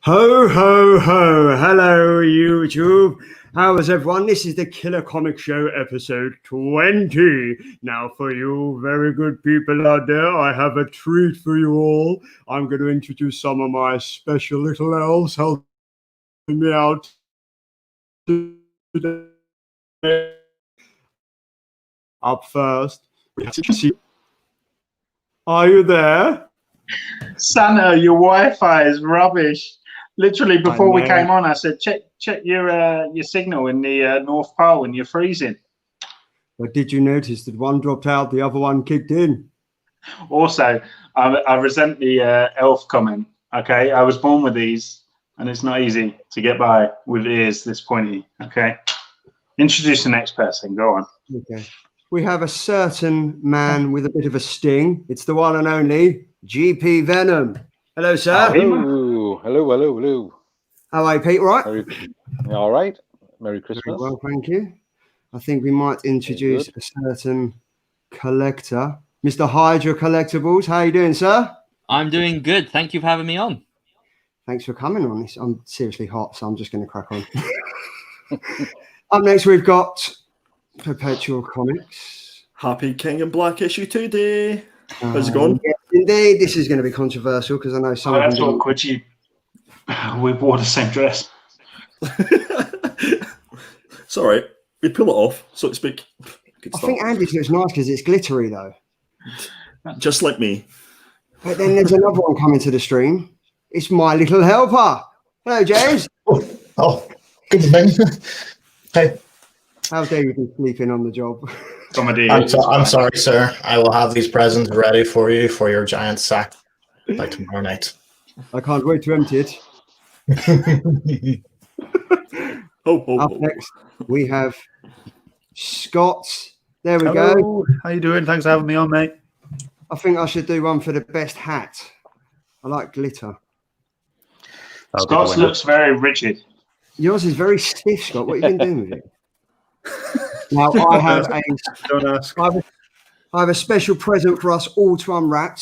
Ho, ho, ho. Hello, YouTube. How is everyone? This is the Killer Comic Show episode 20. Now, for you very good people out there, I have a treat for you all. I'm going to introduce some of my special little elves helping me out today. Up first, we have to. Are you there? Santa, your Wi-Fi is rubbish. Literally, before we came on, I said, check your signal in the North Pole and you're freezing. But did you notice that one dropped out, the other one kicked in? Also, I resent the elf comment, okay? I was born with these, and it's not easy to get by with ears this pointy, okay? Introduce the next person. Go on. Okay. We have a certain man with a bit of a sting. It's the one and only GP Venom. Hello, sir. Hello, hello. How are you, Pete? Right? All right. Merry Christmas. Very well, thank you. I think we might introduce a certain collector, Mr. Hydra Collectibles. How are you doing, sir? I'm doing good. Thank you for having me on. Thanks for coming on this. I'm seriously hot, so I'm just going to crack on. Up next, we've got Perpetual Comics. Happy King and Black issue today. How's it going? Yes, indeed. This is going to be controversial because I know some of that's them. awkward. We wore the same dress. It's all right. We pull it off, so to speak. I think Andy's looks nice because it's glittery, though. Just like me. But then there's another one coming to the stream. It's My Little Helper. Hello, James. Oh, good evening. Hey. How dare you be sleeping on the job? I'm sorry, sir. I will have these presents ready for you for your giant sack by tomorrow night. I can't wait to empty it. Up next, we have Scott. There we go. How you doing? Thanks for having me on, mate. I think I should do one for the best hat. I like glitter. Scott's looks very rigid. Yours is very stiff, Scott. What have you been doing with it? Now, I have a special present for us all to unwrap.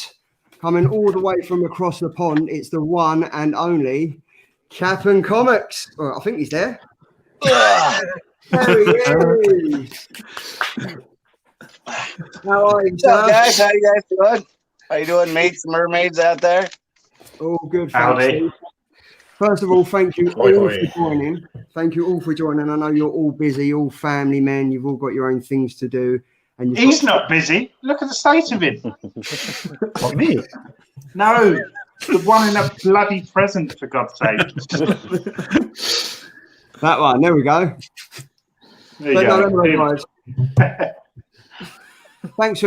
Coming all the way from across the pond, it's the one and only Cap'n Comics. Oh, I think he's there. There he is. How are you, What's up, guys? How you guys doing? How you doing, mates, mermaids out there? All good, thanks. First of all, thank you all for joining. Thank you all for joining. I know you're all busy, all family men. You've all got your own things to do. And he's not busy. Look at the state of him. What, me? No, the one in a bloody present, for God's sake. That one. There we go. There you go. Thanks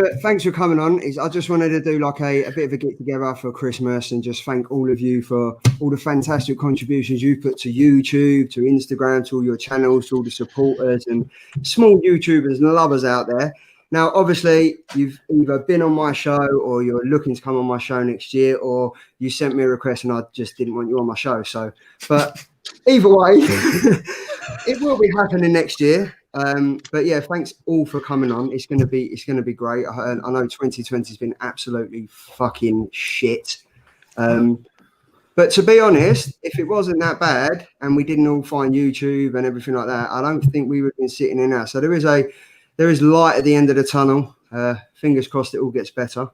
for coming on. I just wanted to do like a bit of a get together for Christmas and just thank all of you for all the fantastic contributions you put to YouTube, to Instagram, to all your channels, to all the supporters and small YouTubers and lovers out there. Now, obviously, you've either been on my show or you're looking to come on my show next year, or you sent me a request and I just didn't want you on my show. So, but either way, it will be happening next year. But yeah, thanks all for coming on. It's gonna be great. I know 2020 has been absolutely fucking shit. But to be honest, if it wasn't that bad and we didn't all find YouTube and everything like that, I don't think we would have been sitting in now. So there is light at the end of the tunnel. Fingers crossed it all gets better.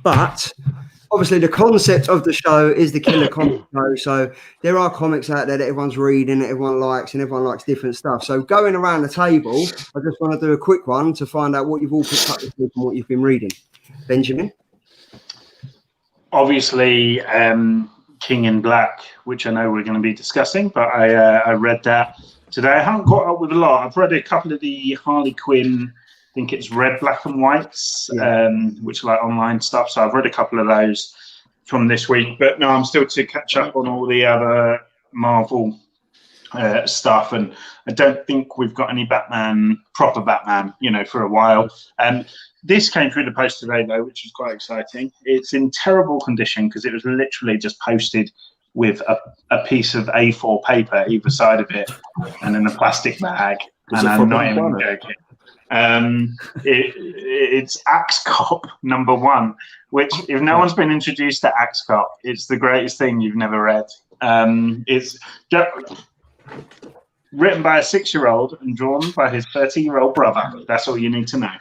But obviously the concept of the show is the Killer Comic Show. So there are comics out there that everyone's reading, that everyone likes, and everyone likes different stuff. So going around the table, I just want to do a quick one to find out what you've all picked up this week and what you've been reading. Benjamin? Obviously, King in Black, which I know we're going to be discussing, but I read that today. I haven't caught up with a lot. I've read a couple of the Harley Quinn, I think it's Red, Black and Whites, which are like online stuff. So I've read a couple of those from this week. But no, I'm still to catch up on all the other Marvel stuff. And I don't think we've got any proper Batman, for a while. This came through the post today, though, which is quite exciting. It's in terrible condition because it was literally just posted with a piece of A4 paper either side of it and in a plastic bag. And I'm not even joking. It's Axe Cop #1, which, if no one's been introduced to Axe Cop, it's the greatest thing you've never read. It's written by a 6-year-old and drawn by his 30-year-old brother. That's all you need to know.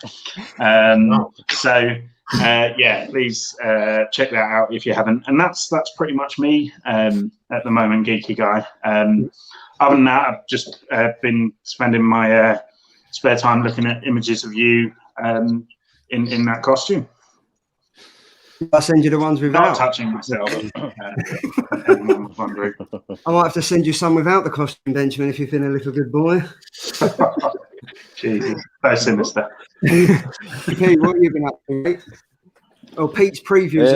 Please check that out if you haven't. And that's pretty much me at the moment, Geeky Guy. Other than that, I've just been spending my spare time looking at images of you in that costume. I'll send you the ones without. Not touching myself. Everyone was wondering. I might have to send you some without the costume, Benjamin, if you've been a little good boy. Jesus, so sinister. Pete, what have you been up to, mate? Oh, Pete's previews.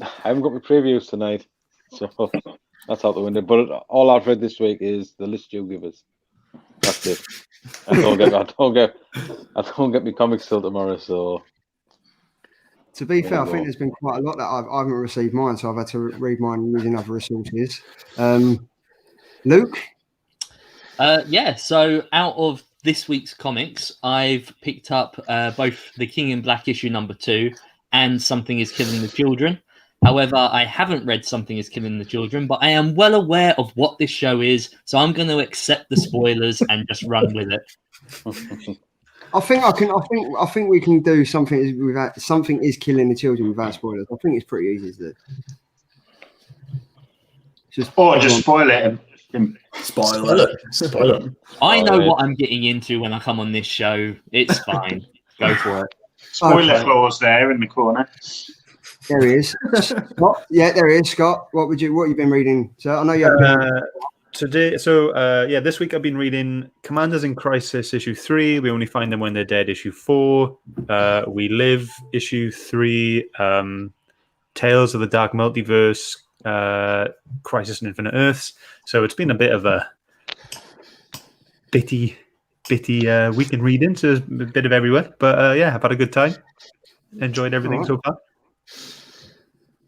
I haven't got my previews tonight, so that's out the window. But all I've read this week is the list you give us. That's it. I don't get my comics till tomorrow. So, to be fair, I think there's been quite a lot that I haven't received mine, so I've had to read mine using other resources. Luke? So out of this week's comics, I've picked up both the King in Black issue #2 and Something is Killing the Children. However, I haven't read Something is Killing the Children, but I am well aware of what this show is, so I'm going to accept the spoilers and just run with it. I think we can do something without Something is Killing the Children without spoilers. I think it's pretty easy to do. Just spoil it and Spoil it. I know what I'm getting into when I come on this show. It's fine. Go for it. Spoiler clause there in the corner. There he is. Scott? Yeah, there he is, Scott. What have you been reading? So I know you have today. This week I've been reading Commanders in Crisis issue 3. We only find them when they're dead. Issue 4. We Live issue 3. Tales of the Dark Multiverse. Crisis on Infinite Earths. So it's been a bit of a bitty week in reading. So a bit of everywhere. But I've had a good time. Enjoyed everything so far.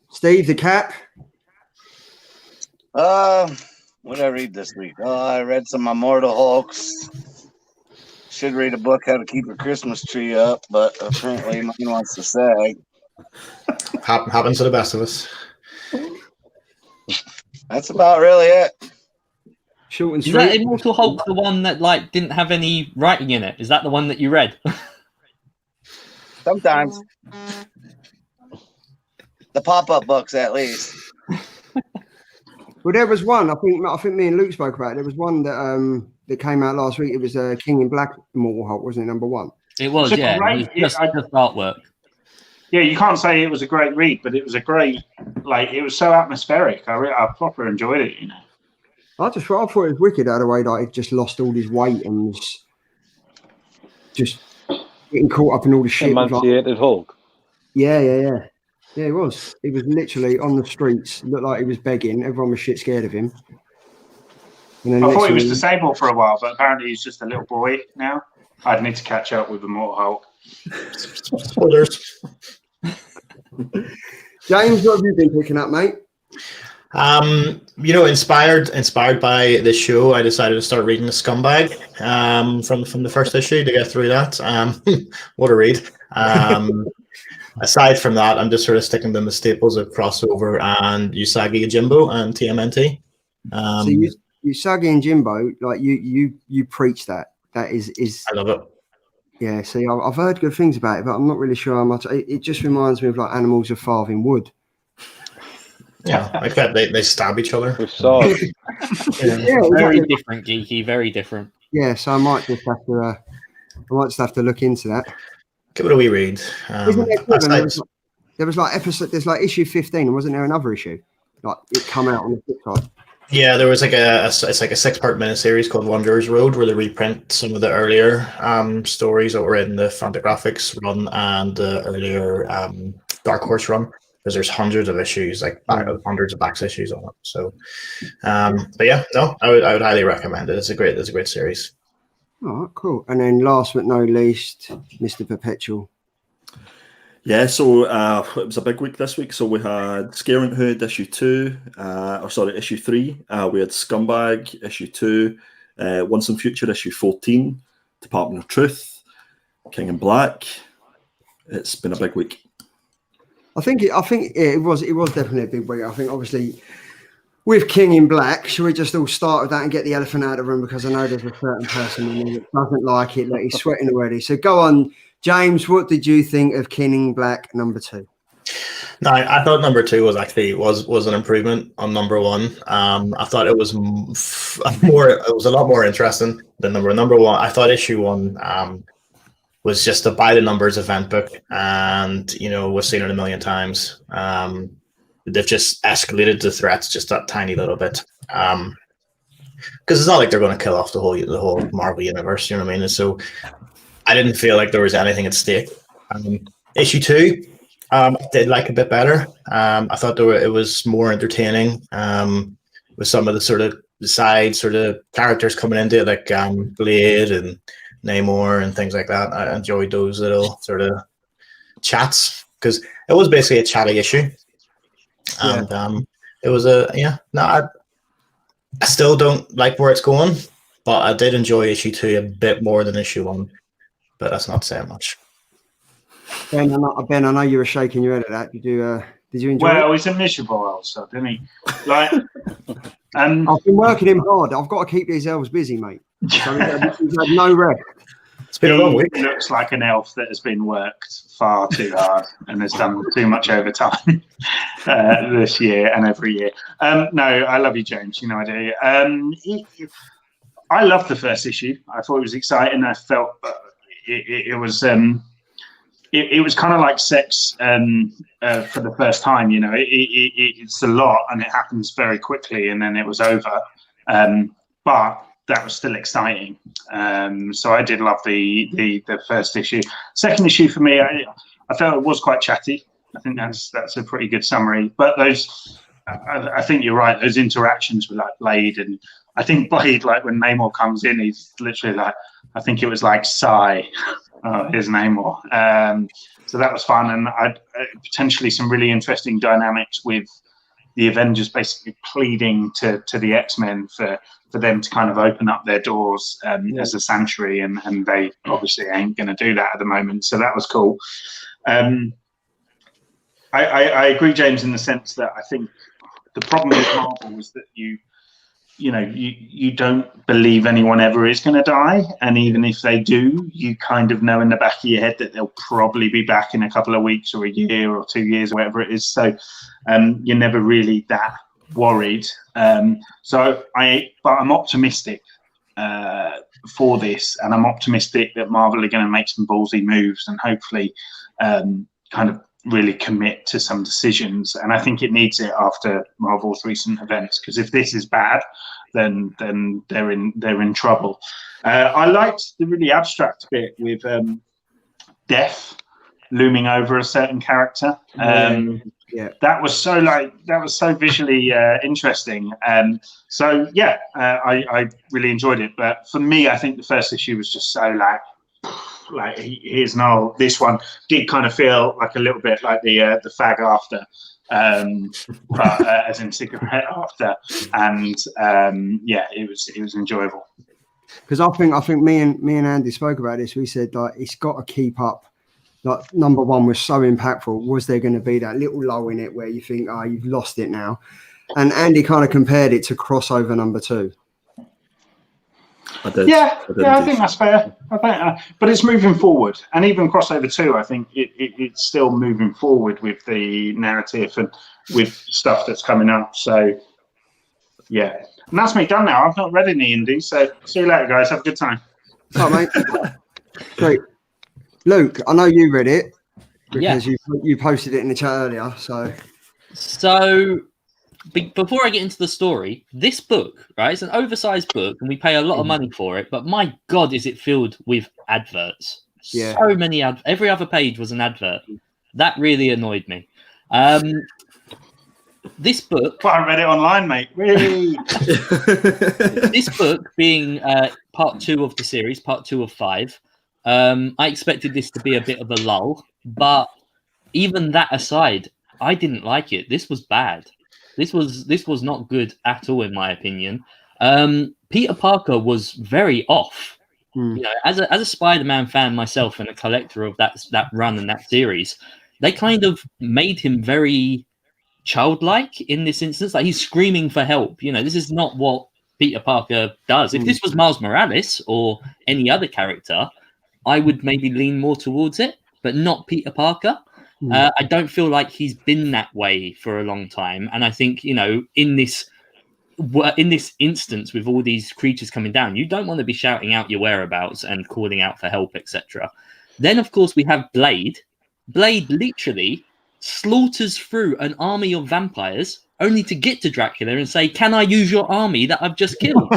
Steve, the Cap. What did I read this week? I read some Immortal Hulks. Should read a book, How to Keep a Christmas Tree Up, but apparently mine wants to sag. Happens to the best of us. That's about really it. Short and Is sweet. that Immortal Hulk the one that didn't have any writing in it? Is that the one that you read? Sometimes. The pop-up books, at least. Well, there was one. I think me and Luke spoke about it. There was one that came out last week. It was King in Black Immortal Hulk, wasn't it? #1. It was, It's a yeah. great- It was just artwork. Yeah, you can't say it was a great read, but it was a great, it was so atmospheric. I proper enjoyed it, you know. I thought it was wicked out of the way that he just lost all his weight and was just getting caught up in all the shit. Emaciated Hulk. Yeah, it was. He was literally on the streets. Looked like he was begging. Everyone was shit scared of him. And then I thought he was literally- disabled for a while, but apparently he's just a little boy now. I'd need to catch up with Immortal Hulk. Spoilers. James, what have you been picking up, mate? Inspired by the show, I decided to start reading The Scumbag from the first issue to get through that. What a read. Aside from that, I'm just sort of sticking to the staples of crossover and Usagi Jimbo and TMNT. So Usagi and Jimbo, you preach that. That is. I love it. Yeah, see, I've heard good things about it, but I'm not really sure how much. It just reminds me of Animals of Farthing Wood. Yeah, like that they stab each other. With swords. Very different, Geeky. Very different. Yeah, so I might just have to look into that. Give it a wee read. Isn't there was episode. There's issue 15, and wasn't there another issue? It come out on the flip side. Yeah, there was it's like a 6-part miniseries called Wanderer's Road where they reprint some of the earlier stories that were in the Fantagraphics run and the earlier Dark Horse run, because there's hundreds of issues, hundreds of backs issues on it. So, but yeah, no, I would highly recommend it. It's a great series. All right, cool. And then last but not least, Mr. Perpetual. Yeah, so it was a big week this week. So we had Scaring Hood issue 3. We had Scumbag issue 2, Once and Future issue 14, Department of Truth, King in Black. It's been a big week. I think it was definitely a big week. I think obviously with King in Black, should we just all start with that and get the elephant out of the room, because I know there's a certain person in there that doesn't like it, that he's sweating already. So go on, James. What did you think of King in Black number 2? No, I thought number 2 was actually was an improvement on number 1. I thought it was a lot more interesting than number 1. I thought issue 1 was just a by the numbers event book, and we've seen it a million times. They've just escalated the threats just that tiny little bit, because it's not like they're going to kill off the whole Marvel universe. You know what I mean? And so I didn't feel like there was anything at stake. Issue 2, I did like a bit better. I thought it was more entertaining, with some of the sort of side sort of characters coming into it, like Blade and Namor and things like that. I enjoyed those little sort of chats, because it was basically a chatty issue. And it was I still don't like where it's going, but I did enjoy issue 2 a bit more than issue 1, but that's not saying much. Ben, I know you were shaking your head at that. Did you enjoy it? Well, he's a miserable old sod, isn't he? Like, I've been working him hard. I've got to keep these elves busy, mate. So he's had no rest. It's been a long week. He looks like an elf that has been worked far too hard and has done too much overtime this year and every year. No, I love you, James. You know I do. I loved the first issue. I thought it was exciting. I felt it was kind of like sex for the first time. It's a lot and it happens very quickly, and then it was over. But that was still exciting. So I did love the first issue. Second issue for me, I felt it was quite chatty. I think that's a pretty good summary. But I think you're right. Those interactions with like Blade, and I think Blade, like when Namor comes in, he's literally like, I think it was like sigh. Here's Namor. So that was fun, and potentially some really interesting dynamics with the Avengers basically pleading to the X-Men for them to kind of open up their doors as a sanctuary, and they obviously ain't going to do that at the moment. So that was cool. I agree, James, in the sense that I think the problem with Marvel is that you don't believe anyone ever is going to die, and even if they do, you kind of know in the back of your head that they'll probably be back in a couple of weeks or a year or 2 years, whatever it is. So you're never really that worried. But I'm optimistic for this, and I'm optimistic that Marvel are going to make some ballsy moves and hopefully kind of really commit to some decisions. And I think it needs it after Marvel's recent events, because if this is bad, then they're in trouble. I liked the really abstract bit with death looming over a certain character. That was so visually interesting. I really enjoyed it. But for me, I think the first issue was just so like here's Noel. This one did kind of feel like a little bit like the fag after, but as in cigarette after, and it was enjoyable. Because I think me and Andy spoke about this. We said like it's got to keep up. Like number 1 was so impactful. Was there going to be that little lull in it where you think, oh, you've lost it now? And Andy kind of compared it to crossover number 2. I think that's fair. But it's moving forward, and even crossover 2, I think it's still moving forward with the narrative and with stuff that's coming up. So yeah, and that's me done now. I've not read any indies, so see you later, guys. Have a good time. All right, mate. Great. Luke, I know you read it because you posted it in the chat earlier. So before I get into the story, this book, right, it's an oversized book and we pay a lot of money for it, but my God, is it filled with adverts. Yeah. So many every other page was an advert. That really annoyed me. This book... Well, I read it online, mate. Really? This book being part 2 of the series, part 2 of 5, I expected this to be a bit of a lull, but even that aside, I didn't like it. This was bad. This was not good at all, in my opinion. Peter Parker was very off. You know, as a Spider-Man fan myself and a collector of that run and that series, they kind of made him very childlike in this instance. Like, he's screaming for help. You know, this is not what Peter Parker does. If this was Miles Morales or any other character, I would maybe lean more towards it, but not Peter Parker. I don't feel like he's been that way for a long time. And I think, you know, in this instance with all these creatures coming down, you don't want to be shouting out your whereabouts and calling out for help, etc. Then, of course, we have Blade. Blade literally slaughters through an army of vampires only to get to Dracula and say, "Can I use your army that I've just killed?"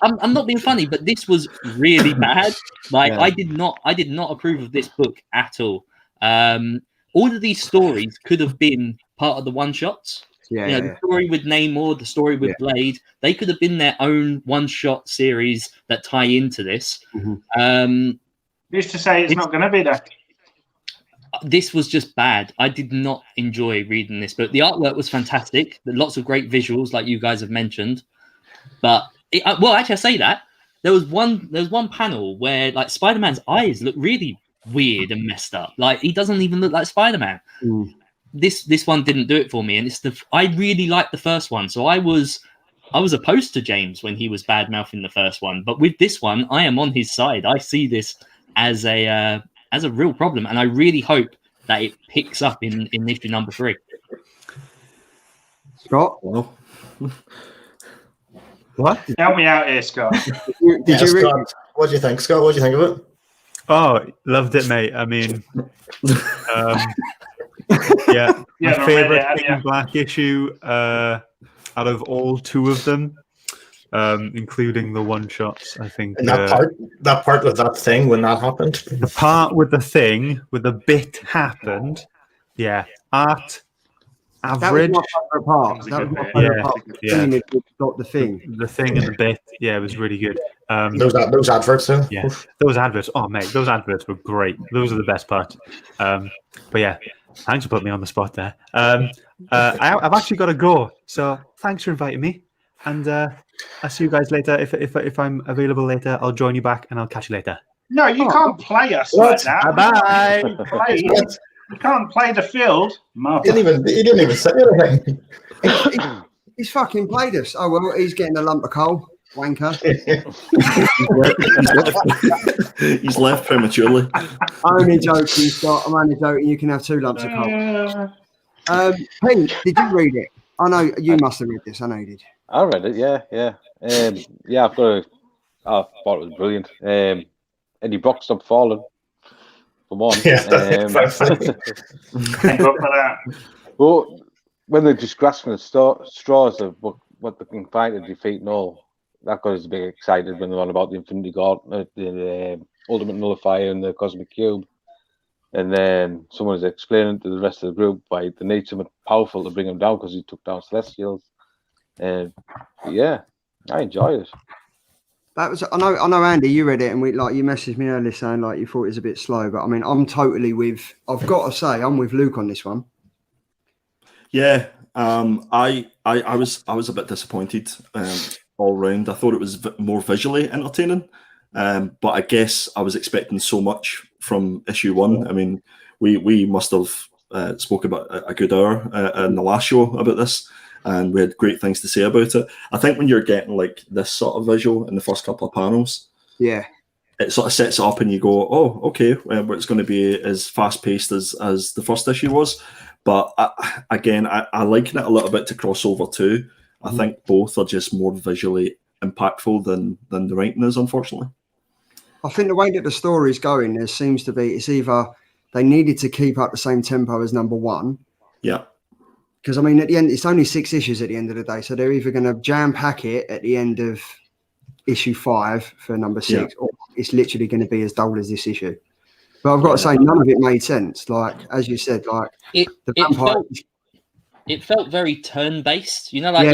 I'm not being funny, but this was really bad. Like, I did not approve of this book at all. All of these stories could have been part of the one-shots. The story with Namor, the story with Blade, they could have been their own one-shot series that tie into this. Who's to say it's not going to be that? This was just bad. I did not enjoy reading this book. The artwork was fantastic. Lots of great visuals, like you guys have mentioned. But well, actually, I say that there was one panel where like Spider-Man's eyes look really weird and messed up. Like, he doesn't even look like Spider-Man. This one didn't do it for me, and I really liked the first one, so I was opposed to James when he was bad mouthing the first one. But with this one, I am on his side. I see this as a real problem, and I really hope that it picks up in issue number 3. Scott? Well, What? Help me out here, Scott. Did you read? Scott, what do you think, Scott? What do you think of it? Oh, loved it, mate. I mean, yeah, my favorite King in Black issue out of all 2 of them, including the one-shots, I think. And that part with that thing when that happened. The part with the thing, with the bit happened, art average. That was my favourite part. That was my favourite part. Got the thing. The thing and the bit, it was really good. Those adverts, too. Yeah, those adverts. Oh, mate, those adverts were great. Those are the best parts. But yeah, thanks for putting me on the spot there. I've actually got to go, so thanks for inviting me. And I'll see you guys later. If I'm available later, I'll join you back, and I'll catch you later. No, you can't play us like that. Bye. You can't play the field. He didn't even say anything. He's fucking played us. Oh well, he's getting a lump of coal, wanker. he's left prematurely. I'm only joking, Scott. I'm only joking. You can have 2 lumps of coal. Pete, did you read it? I know you must have read this. I know you did. I read it, yeah. I've got I thought it was brilliant. Eddie Brock stopped falling. Come on. Well, when they're just grasping at straws of what they can find to defeat and all, that got us a bit excited when they're on about the Infinity Gauntlet, the Ultimate Nullifier, and the Cosmic Cube. And then someone is explaining to the rest of the group why they need someone powerful to bring him down because he took down Celestials. And I enjoyed it. That was I know Andy, you read it, and you messaged me earlier saying like you thought it was a bit slow, but I mean I'm totally with. I've got to say I'm with Luke on this one. Yeah, I was a bit disappointed all round. I thought it was more visually entertaining, but I guess I was expecting so much from issue 1. I mean, we must have spoke about a good hour in the last show about this. And we had great things to say about it. I think when you're getting like this sort of visual in the first couple of panels, it sort of sets it up and you go, oh, okay, well, it's going to be as fast paced as the first issue was. But I liken it a little bit to Crossover 2. I think both are just more visually impactful than the writing is, unfortunately. I think the way that the story is going, there seems to be, it's either they needed to keep up the same tempo as number 1. Yeah. Because, I mean, at the end, it's only 6 issues at the end of the day. So they're either going to jam pack it at the end of issue 5 for number 6, or it's literally going to be as dull as this issue. But I've got to say, none of it made sense. Like, as you said, like, it felt very turn-based. You know, like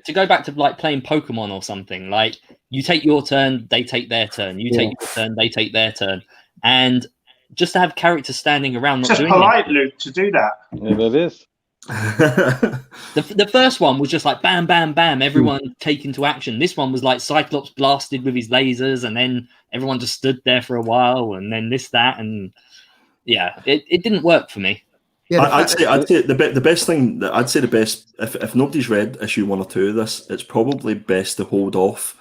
to go back to like playing Pokemon or something. Like, you take your turn, they take their turn. You take your turn, they take their turn. And just to have characters standing around not just doing polite, anything. Luke, to do that. Yeah, it is. The first one was just like bam, bam, bam, everyone taken to action. This one was like Cyclops blasted with his lasers, and then everyone just stood there for a while, and then this, that, and yeah, it didn't work for me. Yeah, I'd say the best thing that I'd say the best if nobody's read issue 1 or 2 of this, it's probably best to hold off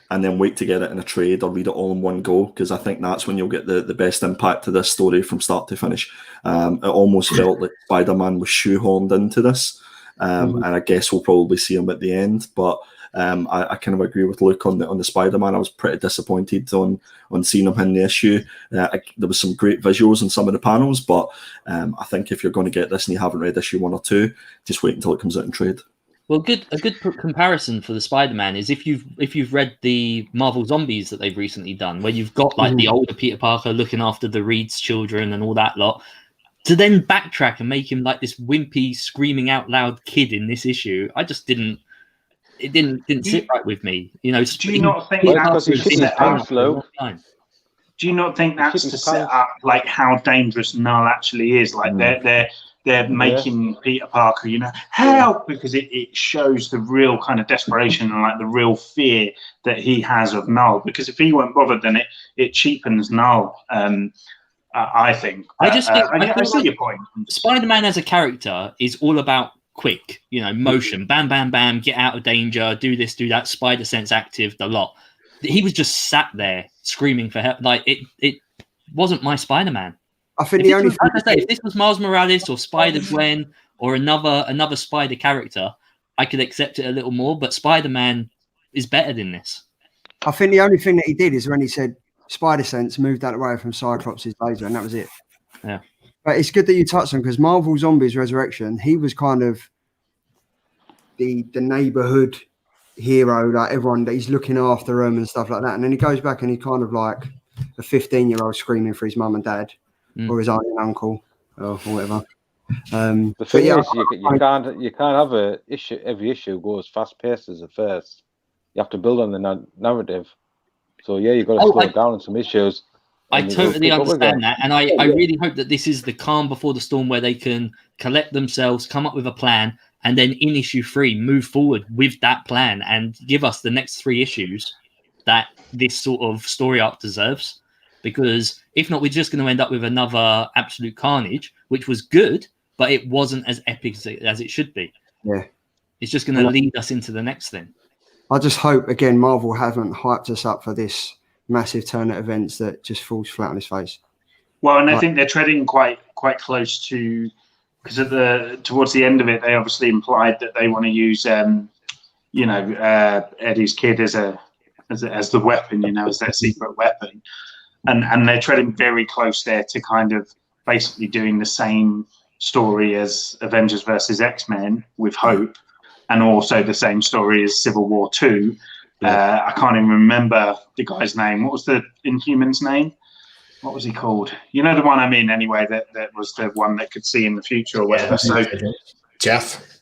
and then wait to get it in a trade or read it all in one go, because I think that's when you'll get the best impact to this story from start to finish. It almost felt like Spider-Man was shoehorned into this, and I guess we'll probably see him at the end. But I kind of agree with Luke on the Spider-Man. I was pretty disappointed on seeing him in the issue. There was some great visuals in some of the panels, but I think if you're going to get this and you haven't read issue 1 or 2, just wait until it comes out in trade. Well, a good comparison for the Spider-Man is if you've read the Marvel Zombies that they've recently done, where you've got like the older Peter Parker looking after the Reed's children and all that lot, to then backtrack and make him like this wimpy, screaming out loud kid in this issue, I just didn't. It didn't sit right with me. You know, do you not think that's to set up? slow? Do you not think that's to set up like how dangerous Null actually is? Like they're making Peter Parker, you know, help, because it shows the real kind of desperation and like the real fear that he has of Null. Because if he weren't bothered, then it cheapens Null. I think. I see your point. Spider-Man as a character is all about quick, you know, motion, bam, bam, bam, get out of danger, do this, do that, spider sense active, the lot. He was just sat there screaming for help. Like it wasn't my Spider-Man. I think if this was Miles Morales or Spider-Gwen or another Spider character, I could accept it a little more. But Spider-Man is better than this. I think the only thing that he did is when he said Spider Sense moved out of the way from Cyclops' laser, and that was it. Yeah. But it's good that you touched on, because Marvel Zombies Resurrection, he was kind of the neighborhood hero, like everyone that he's looking after him and stuff like that. And then he goes back and he's kind of like a 15-year-old screaming for his mum and dad or his aunt and uncle or whatever. The thing is, you can't have a issue. Every issue go as fast paced as the first. You have to build on the narrative. So yeah, you've got to slow it down on some issues. I totally understand that, and I really hope that this is the calm before the storm, where they can collect themselves, come up with a plan, and then in issue 3 move forward with that plan and give us the next 3 issues that this sort of story arc deserves. Because if not, we're just going to end up with another Absolute Carnage, which was good, but it wasn't as epic as it should be. Yeah, it's just going to lead us into the next thing. I just hope, again, Marvel haven't hyped us up for this massive turn of events that just falls flat on his face. Well, and I think they're treading quite close to, because towards the end of it, they obviously implied that they want to use, Eddie's kid as the weapon, you know, as their secret weapon, and they're treading very close there to kind of basically doing the same story as Avengers versus X-Men with Hope, and also the same story as Civil War 2. I can't even remember the guy's name. What was the Inhuman's name? What was he called? You know the one I mean, anyway, that was the one that could see in the future or whatever. So Jeff.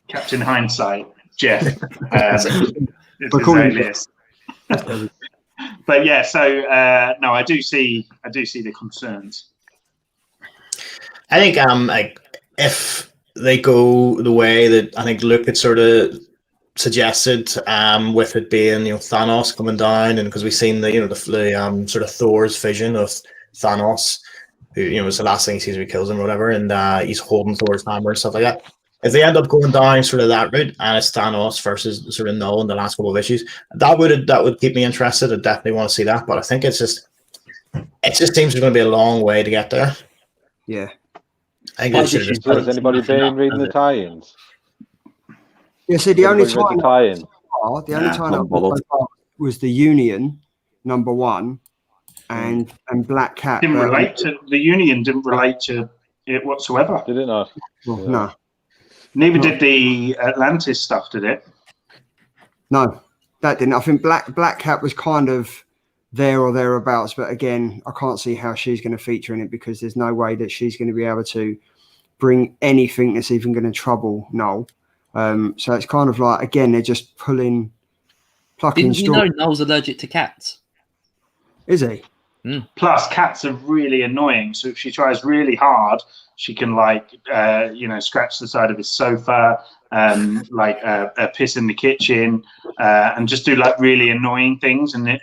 Captain Hindsight. Jeff. It's his alias. But yeah, so no, I do see the concerns. I think like if they go the way that I think Luke had sort of suggested, with it being, you know, Thanos coming down, and because we've seen the, you know, the sort of Thor's vision of Thanos, who, you know, is the last thing he sees when he kills him or whatever, and he's holding Thor's hammer and stuff like that. If they end up going down sort of that route, and it's Thanos versus sort of Null in the last couple of issues, that would keep me interested. I definitely want to see that, but I think it just seems there's going to be a long way to get there. Yeah. I think has anybody been reading the tie-ins? Yeah, see, the only time I was the Union #1 and Black Cat. Didn't relate to the Union. Didn't relate to it whatsoever. Did it not? Well, no. Neither did the Atlantis stuff, did it? No, that didn't. I think Black Cat was kind of there or thereabouts, but again, I can't see how she's going to feature in it, because there's no way that she's going to be able to bring anything that's even going to trouble Null. So it's kind of like, again, they're just plucking. Didn't you know Null's allergic to cats? Is he? Plus, cats are really annoying. So if she tries really hard, she can scratch the side of his sofa, piss in the kitchen, and just do like really annoying things. And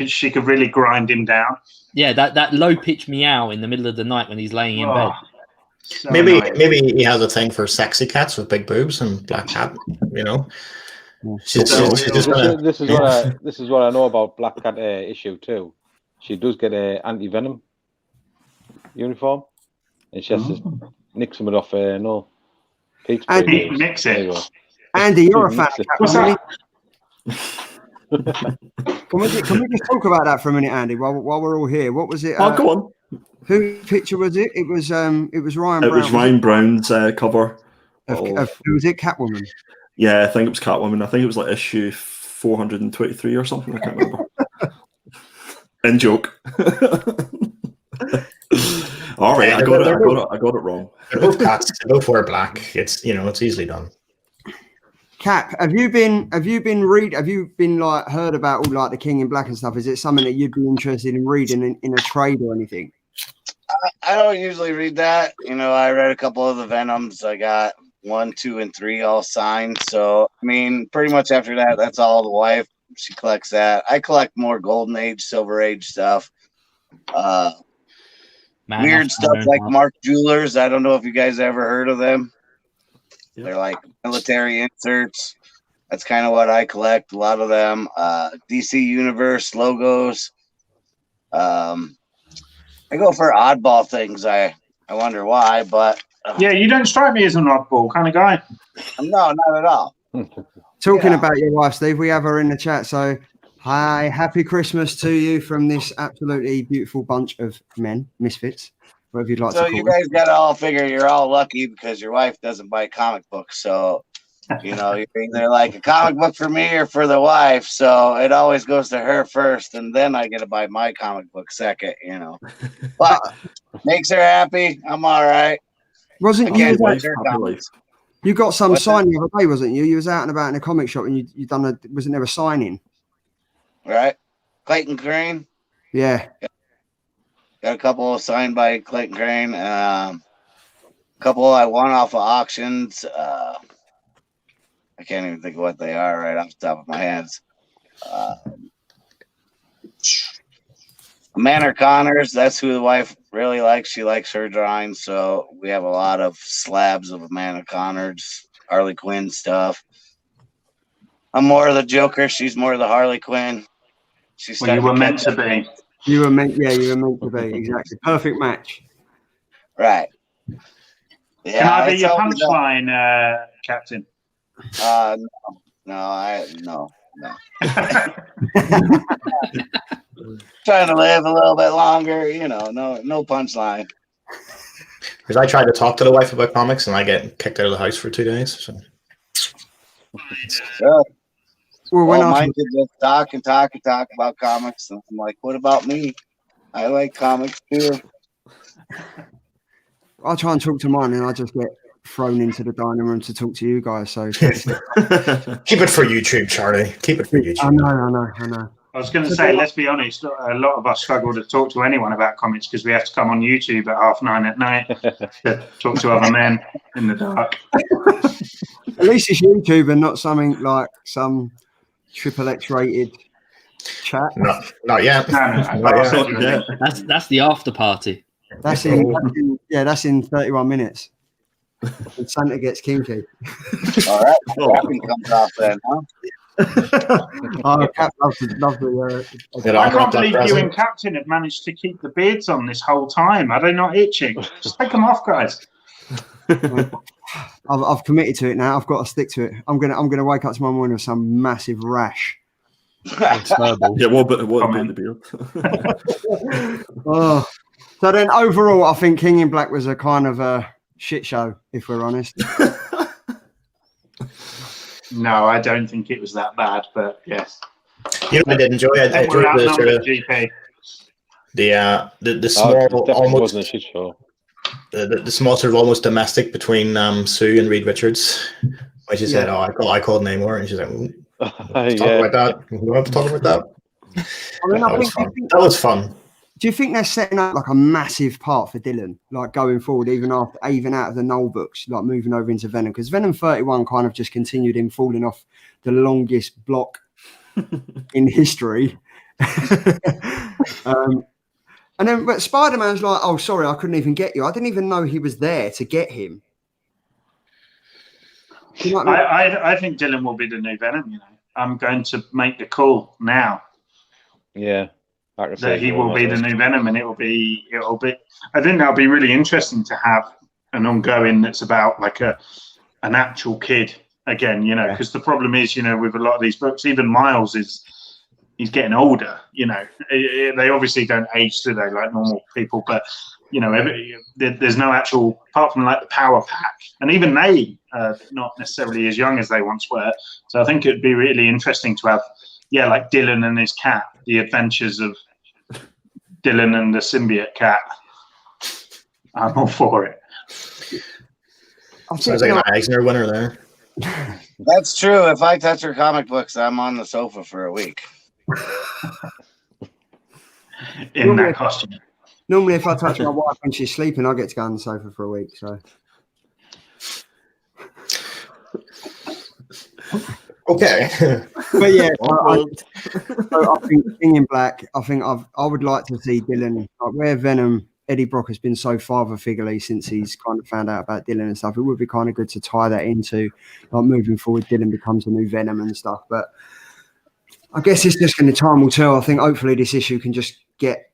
she could really grind him down. Yeah, that low pitched meow in the middle of the night when he's laying in bed. So maybe annoying. he has a thing for sexy cats with big boobs and black cat. She's This just gonna. is what I know about Black Cat issue 2. She does get a anti-venom uniform, and she has to nick some of it off. Pete's Andy, mix it. Andy, you're a fan of What's cat. that? Can we just talk about that for a minute, Andy? While we're all here, what was it? Go on. Whose picture was it? It was Ryan Brown. It was Ryan Brown's cover. Who was it? Catwoman. Yeah, I think it was Catwoman. I think it was like issue 423 or something. I can't remember. In joke. All right, I got it wrong. They're both cats. They both wear black. It's easily done. Cap, have you been like heard about all like the King in Black and stuff? Is it something that you'd be interested in reading in a trade or anything? I don't usually read that. I read a couple of the Venoms. I got 1, 2, and 3 all signed. So I mean, pretty much after that, that's all the wife. She collects that. I collect more Golden Age, Silver Age stuff. Weird stuff like Mark Jewelers. I don't know if you guys ever heard of them. Yep. They're like military inserts. That's kind of what I collect. A lot of them. DC Universe logos. I go for oddball things. I wonder why, but yeah, you don't strike me as an oddball kind of guy. No, not at all. Talking about your wife, Steve, we have her in the chat. So, hi, happy Christmas to you from this absolutely beautiful bunch of men, misfits, whatever you'd like to call them. So you guys got to all figure you're all lucky because your wife doesn't buy comic books. So, you're either like a comic book for me or for the wife. So it always goes to her first, and then I get to buy my comic book second, But makes her happy. I'm all right. Wasn't you? You got some sign the other day, wasn't you? You was out and about in a comic shop, and you done wasn't there a signing? Right, Clayton Crane. Yeah, got a couple signed by Clayton Crane. A couple I won off of auctions. I can't even think of what they are right off the top of my head. Manor Connors, that's who the wife really likes. She likes her drawings, so we have a lot of slabs of Manor Connors, Harley Quinn stuff. I'm more of the Joker. She's more of the Harley Quinn. Well, you were meant to be. You were meant to be. Exactly. Perfect match. Right. Yeah, can I be your punchline, Captain? No. Trying to live a little bit longer, no punchline. Because I tried to talk to the wife about comics and I get kicked out of the house for 2 days. So. Sure. Well, mine could just talk about comics, and I'm like, what about me? I like comics too. I'll try and talk to mine, and I just get thrown into the dining room to talk to you guys. So keep it for YouTube, Charlie. Keep it for YouTube. I know. I was going to say, let's be honest, a lot of us struggle to talk to anyone about comics because we have to come on YouTube at 9:30 at night to talk to other men in the dark. At least it's YouTube and not something like some XXX rated chat. Not yet. No. That's the after party. That's in 31 minutes. And Santa gets kinky. All right. Rapping comes off then, huh? Cap loves the I can't believe you and Captain have managed to keep the beards on this whole time. Are they not itching? Just take them off, guys. I've committed to it now. I've got to stick to it. I'm gonna wake up tomorrow morning with some massive rash. Yeah, what about the beard? So then overall, I think King in Black was a kind of a shit show, if we're honest. No, I don't think it was that bad, but yes. I did enjoy it. I enjoyed the sort of GP. The small almost wasn't a shit show. The small sort of almost domestic between Sue and Reed Richards. When she said, I called Namor, and she's like, talk about that. We want to talk about that. I mean, That was fun. Do you think they're setting up like a massive part for Dylan, like going forward, even out of the Knoll books, like moving over into Venom? Because Venom 31 kind of just continued him falling off the longest block in history. And then, but Spider-Man's like, oh, sorry, I couldn't even get you. I didn't even know he was there to get him. You know what I mean? I think Dylan will be the new Venom. You know, I'm going to make the call now. Yeah. That he will be the new Venom, and it'll be. I think that'll be really interesting to have an ongoing that's about like an actual kid again. You know, because the problem is, you know, with a lot of these books, even Miles he's getting older. You know, they obviously don't age, do they, like normal people? But you know, there's no actual, apart from like the power pack, and even they are not necessarily as young as they once were. So I think it'd be really interesting to have, like Dylan and his cat, the adventures of Dylan and the symbiote cat. I'm all for it. Sounds like an Eisner winner there. That's true. If I touch her comic books, I'm on the sofa for a week. In that costume. Normally, if I touch my wife when she's sleeping, I get to go on the sofa for a week. So, okay, but yeah, I think King in Black. I think I would like to see Dylan, like where Venom. Eddie Brock has been so father figurely since he's kind of found out about Dylan and stuff. It would be kind of good to tie that into like moving forward. Dylan becomes a new Venom and stuff. But I guess it's just going to time will tell. I think hopefully this issue can just get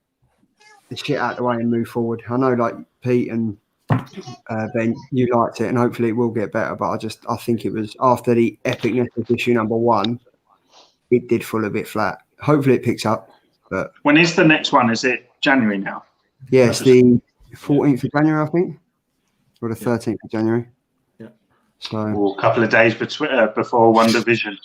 the shit out of the way and move forward. I know like Pete and Ben, you liked it, and hopefully it will get better. But I think it was after the epicness of issue number 1, it did fall a bit flat. Hopefully it picks up. But when is the next one? Is it January now? Yeah, it's the 14th of January, I think, or the 13th of January. Yeah. So a couple of days before Wonder Vision.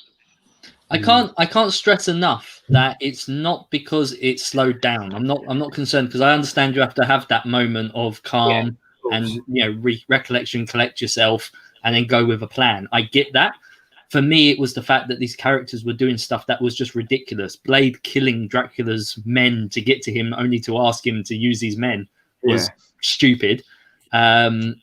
I can't stress enough that it's not because it's slowed down. I'm not concerned, because I understand you have to have that moment of calm and recollection, collect yourself, and then go with a plan. I get that. For me, it was the fact that these characters were doing stuff that was just ridiculous. Blade killing Dracula's men to get to him, only to ask him to use his men, was stupid. Even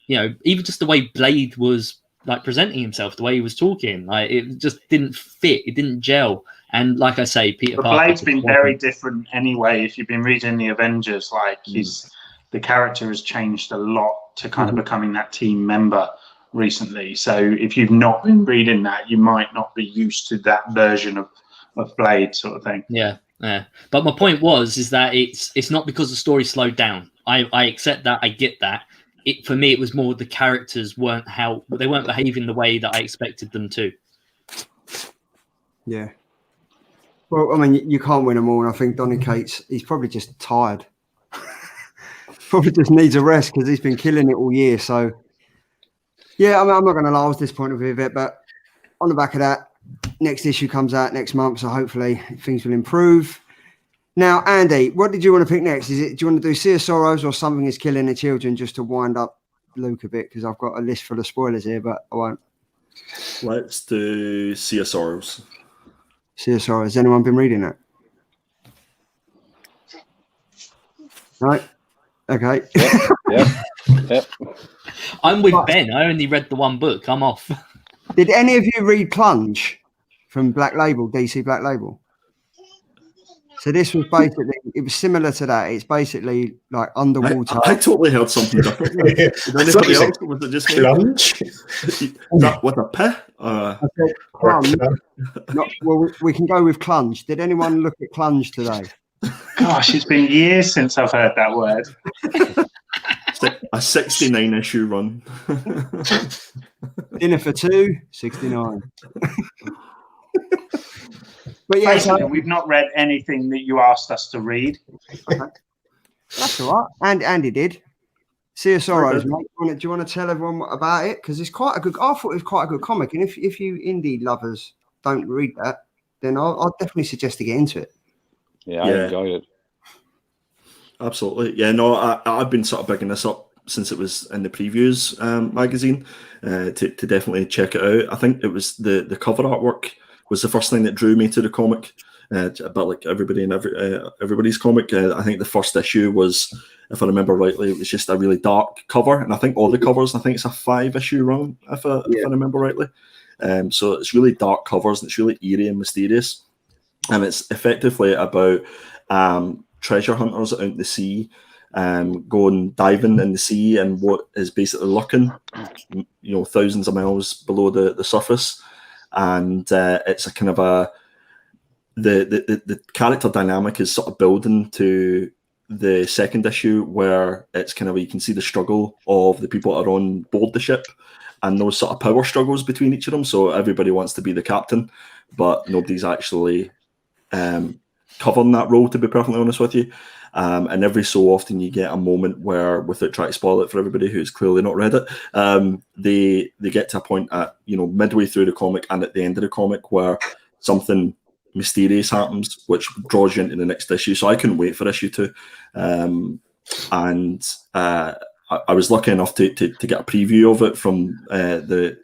just the way Blade was like presenting himself, the way he was talking, like it just didn't fit. It didn't gel. And like I say, Peter Parker, Blade's been very different anyway. If you've been reading the Avengers, like the character has changed a lot to kind of becoming that team member recently. So if you've not been reading that, you might not be used to that version of Blade, sort of thing. Yeah. But my point is that it's not because the story slowed down. I accept that. I get that. For me, it was more the characters weren't behaving the way that I expected them to. Yeah. Well, I mean, you can't win them all, and I think Donny Cates, he's probably just tired. Probably just needs a rest because he's been killing it all year. So, yeah, I mean, I'm not going to lie, I was disappointed with it, but on the back of that, next issue comes out next month, so hopefully things will improve. Now, Andy, what did you want to pick next? Do you want to do Sea of Sorrows or Something is Killing the Children, just to wind up Luke a bit, because I've got a list full of spoilers here, but I won't. Let's do Sea of Sorrows. Sea of Sorrows. Has anyone been reading that? Right. Okay. Yep. I'm with Ben. I only read the one book. I'm off. Did any of you read Plunge from Black Label, DC Black Label? So this was basically, it was similar to that. It's basically like underwater. I totally heard something different. Did anybody else? Was it just Plunge? That with a P? Plunge. Well, we can go with Plunge. Did anyone look at Plunge today? Gosh, it's been years since I've heard that word. A 69 issue run. Dinner for two, 69. But yeah, basically, we've not read anything that you asked us to read. Okay. That's all right. And Andy did. Sea of Sorrows, mate. Do you want to tell everyone about it? Because it's quite a good. I thought it was quite a good comic. And if you indie lovers don't read that, then I'll definitely suggest to get into it. Yeah, I enjoyed it. Absolutely. Yeah, no, I've been sort of bigging this up since it was in the previews magazine to definitely check it out. I think it was the cover artwork was the first thing that drew me to the comic. a bit like everybody in everybody's comic. I think the first issue was, if I remember rightly, it was just a really dark cover, and I think all the covers, I think it's a 5-issue run, if I remember rightly. So it's really dark covers, and it's really eerie and mysterious, and it's effectively about treasure hunters out in the sea, going diving in the sea, and what is basically lurking, thousands of miles below the surface. And it's a kind of the character dynamic is sort of building to the second issue, where it's kind of, you can see the struggle of the people that are on board the ship, and those sort of power struggles between each of them. So everybody wants to be the captain, but nobody's actually covering that role, to be perfectly honest with you. And every so often you get a moment where, without trying to spoil it for everybody who's clearly not read it, they get to a point at midway through the comic and at the end of the comic where something mysterious happens, which draws you into the next issue. So I couldn't wait for issue 2, and I was lucky enough to get a preview of it from the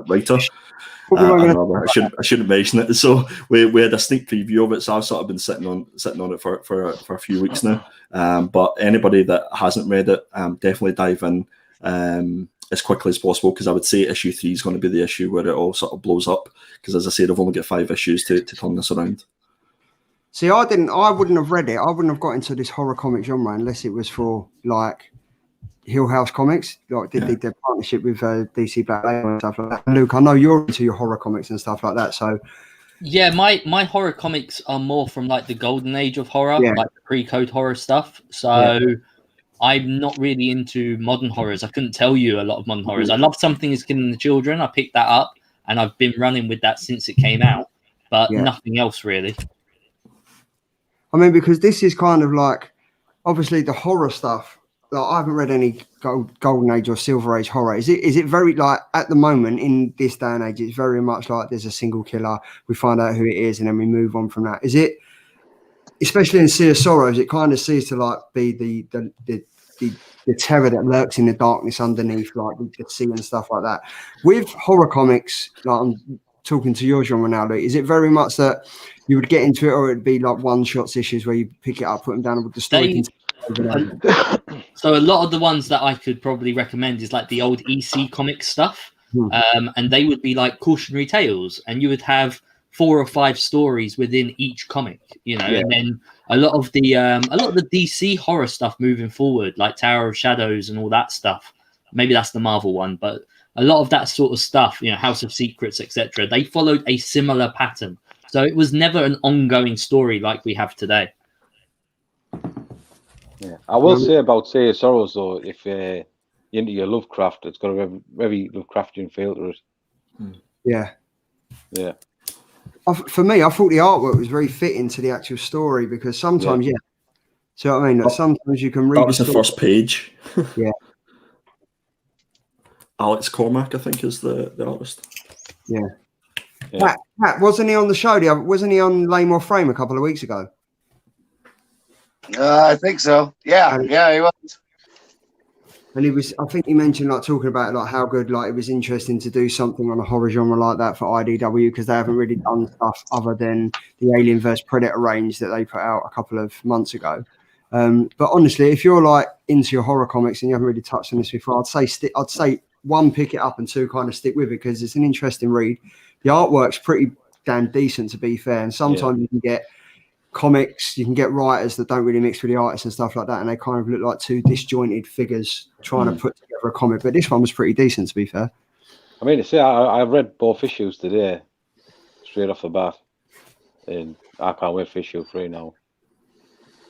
writer. I shouldn't mention it. So we had a sneak preview of it. So I've sort of been sitting on it for a few weeks now. But anybody that hasn't read it, definitely dive in as quickly as possible, because I would say issue 3 is going to be the issue where it all sort of blows up. Because as I said, I've only got 5 issues to turn this around. See, I wouldn't have read it. I wouldn't have got into this horror comic genre unless it was for like Hill House Comics, like did their partnership with DC Black Label and stuff like that. And Luke, I know you're into your horror comics and stuff like that, so yeah, my horror comics are more from like the golden age of horror, like the pre-code horror stuff. So I'm not really into modern horrors. I couldn't tell you a lot of modern horrors. I love Something Is Killing the Children. I picked that up, and I've been running with that since it came out, but nothing else really. I mean, because this is kind of like, obviously the horror stuff. Like, I haven't read any golden age or silver age horror. Is it very, like, at the moment in this day and age, it's very much like there's a single killer, we find out who it is, and then we move on from that? Is it, especially in Sea of Sorrows, it kind of seems to like be the terror that lurks in the darkness underneath, like the sea and stuff like that. With horror comics, like I'm talking to your genre now, Luke, is it very much that you would get into it, or it'd be like one-shots issues where you pick it up, put them down, and with the story So a lot of the ones that I could probably recommend is like the old EC comic stuff, and they would be like cautionary tales, and you would have 4 or 5 stories within each comic, and then a lot of the DC horror stuff moving forward, like Tower of Shadows and all that stuff. Maybe that's the Marvel one, but a lot of that sort of stuff, House of Secrets, etc. They followed a similar pattern, so it was never an ongoing story like we have today. Yeah, I will say about Sea of Sorrows though, if you're into your Lovecraft, it's got a very Lovecraftian feel to it. Yeah. For me, I thought the artwork was very fitting to the actual story, because sometimes, so I mean, sometimes you can read. That was the first page. Yeah. Alex Cormack, I think, is the artist. Yeah. Pat, wasn't he on the show? Wasn't he on Lame or Frame a couple of weeks ago? I think so. Yeah, he was. And he was, I think he mentioned like talking about like how good, like it was interesting to do something on a horror genre like that for IDW, because they haven't really done stuff other than the Alien vs Predator range that they put out a couple of months ago. But honestly, if you're like into your horror comics and you haven't really touched on this before, I'd say 1, pick it up, and 2, kind of stick with it, because it's an interesting read. The artwork's pretty damn decent, to be fair, and sometimes you can get comics, you can get writers that don't really mix with the artists and stuff like that, and they kind of look like 2 disjointed figures trying to put together a comic. But this one was pretty decent, to be fair. I mean, see, I've read both issues today, straight off the bat, and I can't wait for issue 3 now.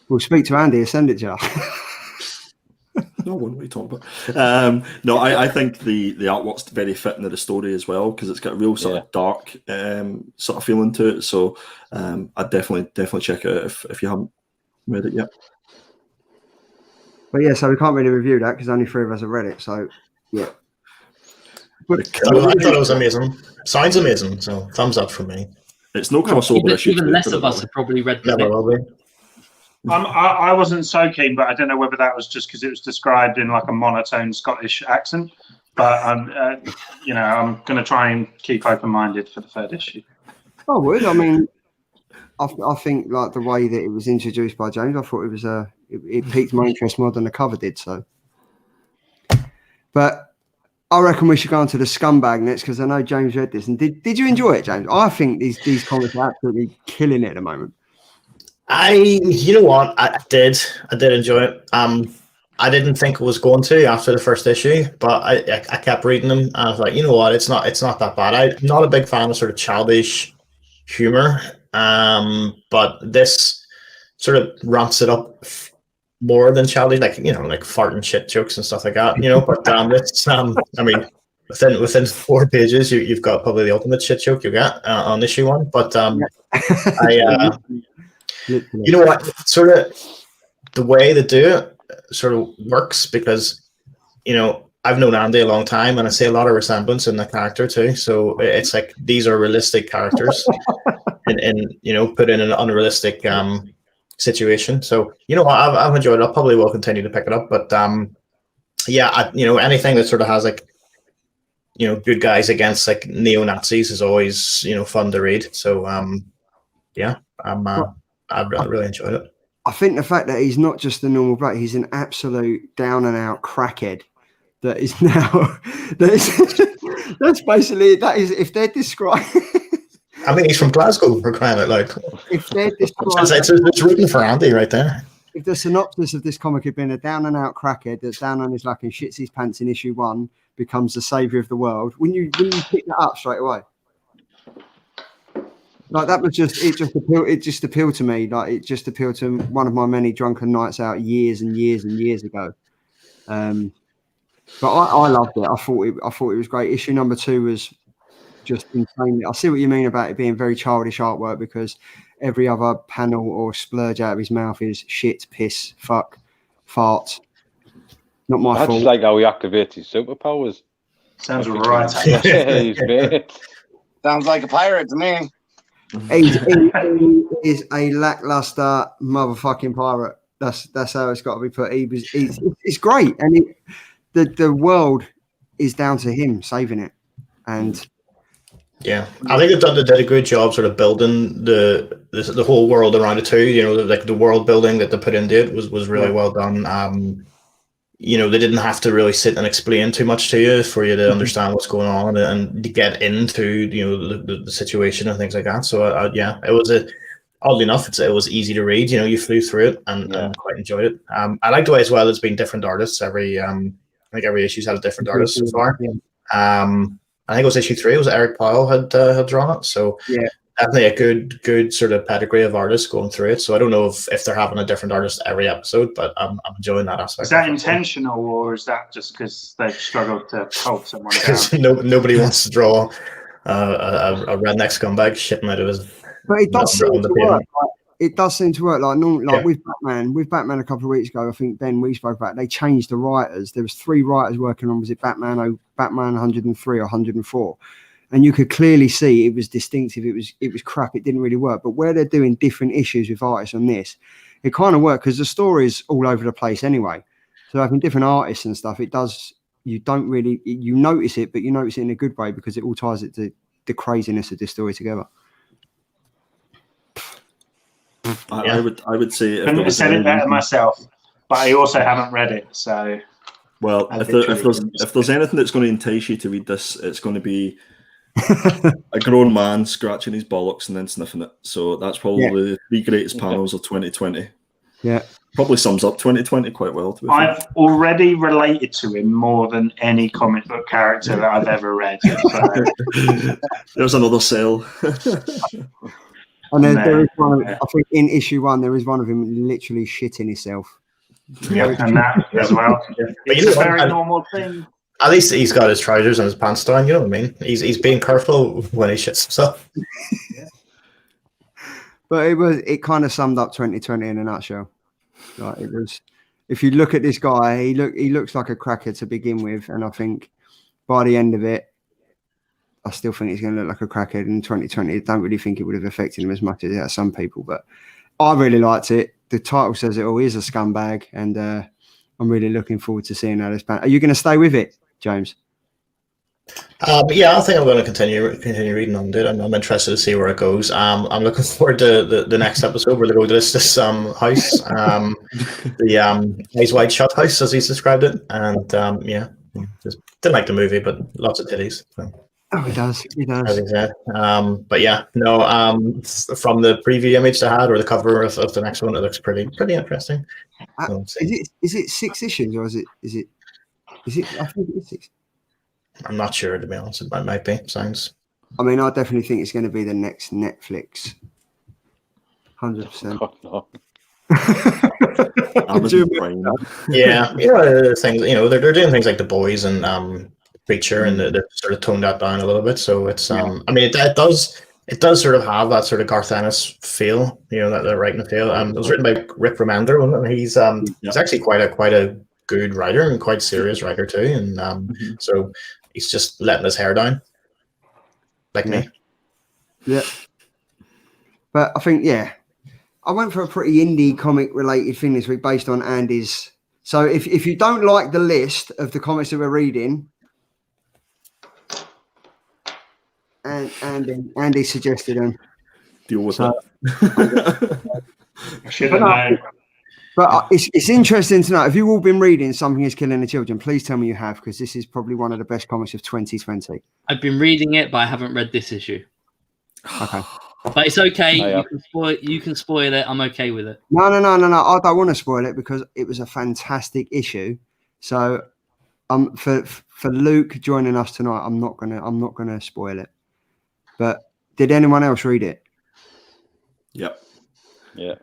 We'll speak to Andy and send it to you. No one we talk about. No, I think the artwork's very fitting to the story as well, because it's got a real sort of dark sort of feeling to it. So I'd definitely check it out if you haven't read it yet. But yeah, so we can't really review that because only 3 of us have read it. So yeah. But I thought it was amazing. Sounds amazing. So thumbs up for me. It's no crossover issue. Even less of us have probably read the Never will be. I wasn't so keen, but I don't know whether that was just because it was described in like a monotone Scottish accent. But I'm going to try and keep open-minded for the 3rd issue. I would. I mean, I think like the way that it was introduced by James, I thought it was it piqued my interest more than the cover did. So, but I reckon we should go on to the scumbag next because I know James read this. And did you enjoy it, James? I think these comics are absolutely killing it at the moment. You know what, I did enjoy it. I didn't think it was going to after the first issue, but I kept reading them and I was like, you know what, it's not that bad. I'm not a big fan of sort of childish humor, but this sort of ramps it up more than childish, like, you know, like farting shit jokes and stuff like that, you know. But it's I mean, within 4 pages, you've got probably the ultimate shit joke you get on issue 1. But you know what, sort of the way they do it sort of works because, you know, I've known Andy a long time and I see a lot of resemblance in the character too. So it's like these are realistic characters and you know, put in an unrealistic situation. So, you know, I've enjoyed it. I probably will continue to pick it up. But yeah, you know, anything that sort of has like, you know, good guys against like neo-Nazis is always, you know, fun to read. So yeah, I've really enjoyed it. I think the fact that he's not just a normal black, he's an absolute down and out crackhead that is now that's basically that is if they're described. I mean, he's from Glasgow, for crying out loud. If they're described, it's rooting for Andy right there. If the synopsis of this comic had been a down and out crackhead that's down on his luck and shits his pants in issue 1 becomes the savior of the world, wouldn't you pick that up straight away? Like that was just it just appealed to me. Like it just appealed to one of my many drunken nights out years and years and years ago. But I loved it. I thought it was great. Issue number 2 was just insane. I see what you mean about it being very childish artwork because every other panel or splurge out of his mouth is shit, piss, fuck, fart. Not my fault. That's like how he activates his superpowers. Sounds right. Sounds like a pirate to me. He is a lackluster motherfucking pirate. That's how it's got to be put. It's great, and the world is down to him saving it. And yeah, I think they did a good job sort of building the whole world around it too. You know, like the world building that they put into it was really well done. You know, they didn't have to really sit and explain too much to you for you to understand what's going on and to get into, you know, the situation and things like that. So yeah, it was oddly enough, it was easy to read. You know, you flew through it and quite enjoyed it. I like the way as well it's been different artists. I think every issue's had a different artist so far. I think it was issue 3. It was Eric Powell had drawn it. So yeah. Definitely a good sort of pedigree of artists going through it. So I don't know if they're having a different artist every episode, but I'm enjoying that aspect. Is that intentional, or is that just because they've struggled to hold someone down? Nobody wants to draw a redneck scumbag shitting out of his. But it does seem to work. It does seem to work. Like with Batman a couple of weeks ago, I think Ben we spoke about. They changed the writers. There was 3 writers working on. Was it Batman 103 or 104? And you could clearly see it was distinctive. It was crap. It didn't really work. But where they're doing different issues with artists on this, it kind of worked because the story's all over the place anyway. So having different artists and stuff, it does. You don't really you notice it, but you notice it in a good way because it all ties it to the craziness of this story together. I would say. Couldn't have said it better myself, but I also haven't read it, so. Well, if there's anything that's going to entice you to read this, it's going to be a grown man scratching his bollocks and then sniffing it. So that's probably the 3 greatest panels of 2020. Yeah. Probably sums up 2020 quite well. To be fair. I've already related to him more than any comic book character that I've ever read. So. There's another sale. And there is one. I think in issue 1 there is one of him literally shitting himself. Yeah, and that as well. It's a very normal thing. At least he's got his trousers and his pants down. You know what I mean? He's being careful when he shits himself. But it kind of summed up 2020 in a nutshell. Like it was. If you look at this guy, he looks like a cracker to begin with, and I think by the end of it, I still think he's going to look like a crackhead in 2020. I don't really think it would have affected him as much as it has some people, but I really liked it. The title says it all. He is a scumbag, and I'm really looking forward to seeing how this pan. Are you going to stay with it, James? Yeah, I think I'm going to continue reading on it. I'm interested to see where it goes. I'm looking forward to the next episode where they go to this house, the Eyes Wide Shut house, as he's described it, and yeah, just didn't like the movie, but lots of titties. So. Oh, he does. He As does. he said. But yeah, no. From the preview image they had or the cover of the next one, it looks pretty interesting. So, Is it 6 issues or is it? I think it's 6. I'm not sure, to be honest. It might be. Sounds. I mean, I definitely think it's going to be the next Netflix. 100%. God, no. Yeah, things. They're doing things like The Boys and Preacher, and they've sort of toned that down a little bit. So it's I mean, it does sort of have that sort of Garth Ennis feel. That writing feel. It was written by Rick Remender, wasn't it? He's actually quite a good writer and quite serious writer too, and so he's just letting his hair down, like me. Yeah. But I think I went for a pretty indie comic related thing this week based on Andy's. So if you don't like the list of the comics that we're reading, and Andy suggested them. Deal with that. I should have known. But it's interesting to know, if you've all been reading Something is Killing the Children, please tell me you have, because this is probably one of the best comics of 2020. I've been reading it, but I haven't read this issue. Okay. But it's okay. You can spoil it. I'm okay with it. No. I don't want to spoil it because it was a fantastic issue. So for Luke joining us tonight, I'm not gonna spoil it. But did anyone else read it? Yep. Yeah.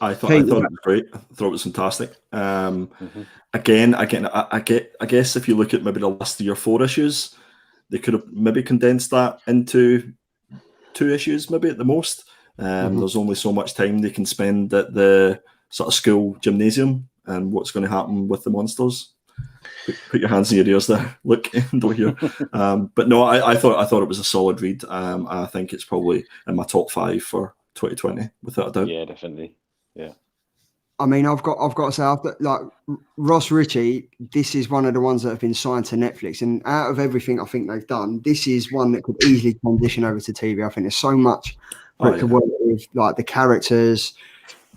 I thought it was great. I thought it was fantastic. Again, I guess if you look at maybe the last 3 or 4 issues, they could have maybe condensed that into 2 issues, maybe at the most. There's only so much time they can spend at the sort of school gymnasium and what's going to happen with the monsters. Put your hands in your ears there. Look, don't hear. But no, I thought it was a solid read. I think it's probably in my top 5 for 2020, without a doubt. Yeah, definitely. Yeah. I mean, I've got to say, like Ross Ritchie, this is one of the ones that have been signed to Netflix, and out of everything I think they've done, this is one that could easily transition over to TV. I think there's so much to work with, like the characters,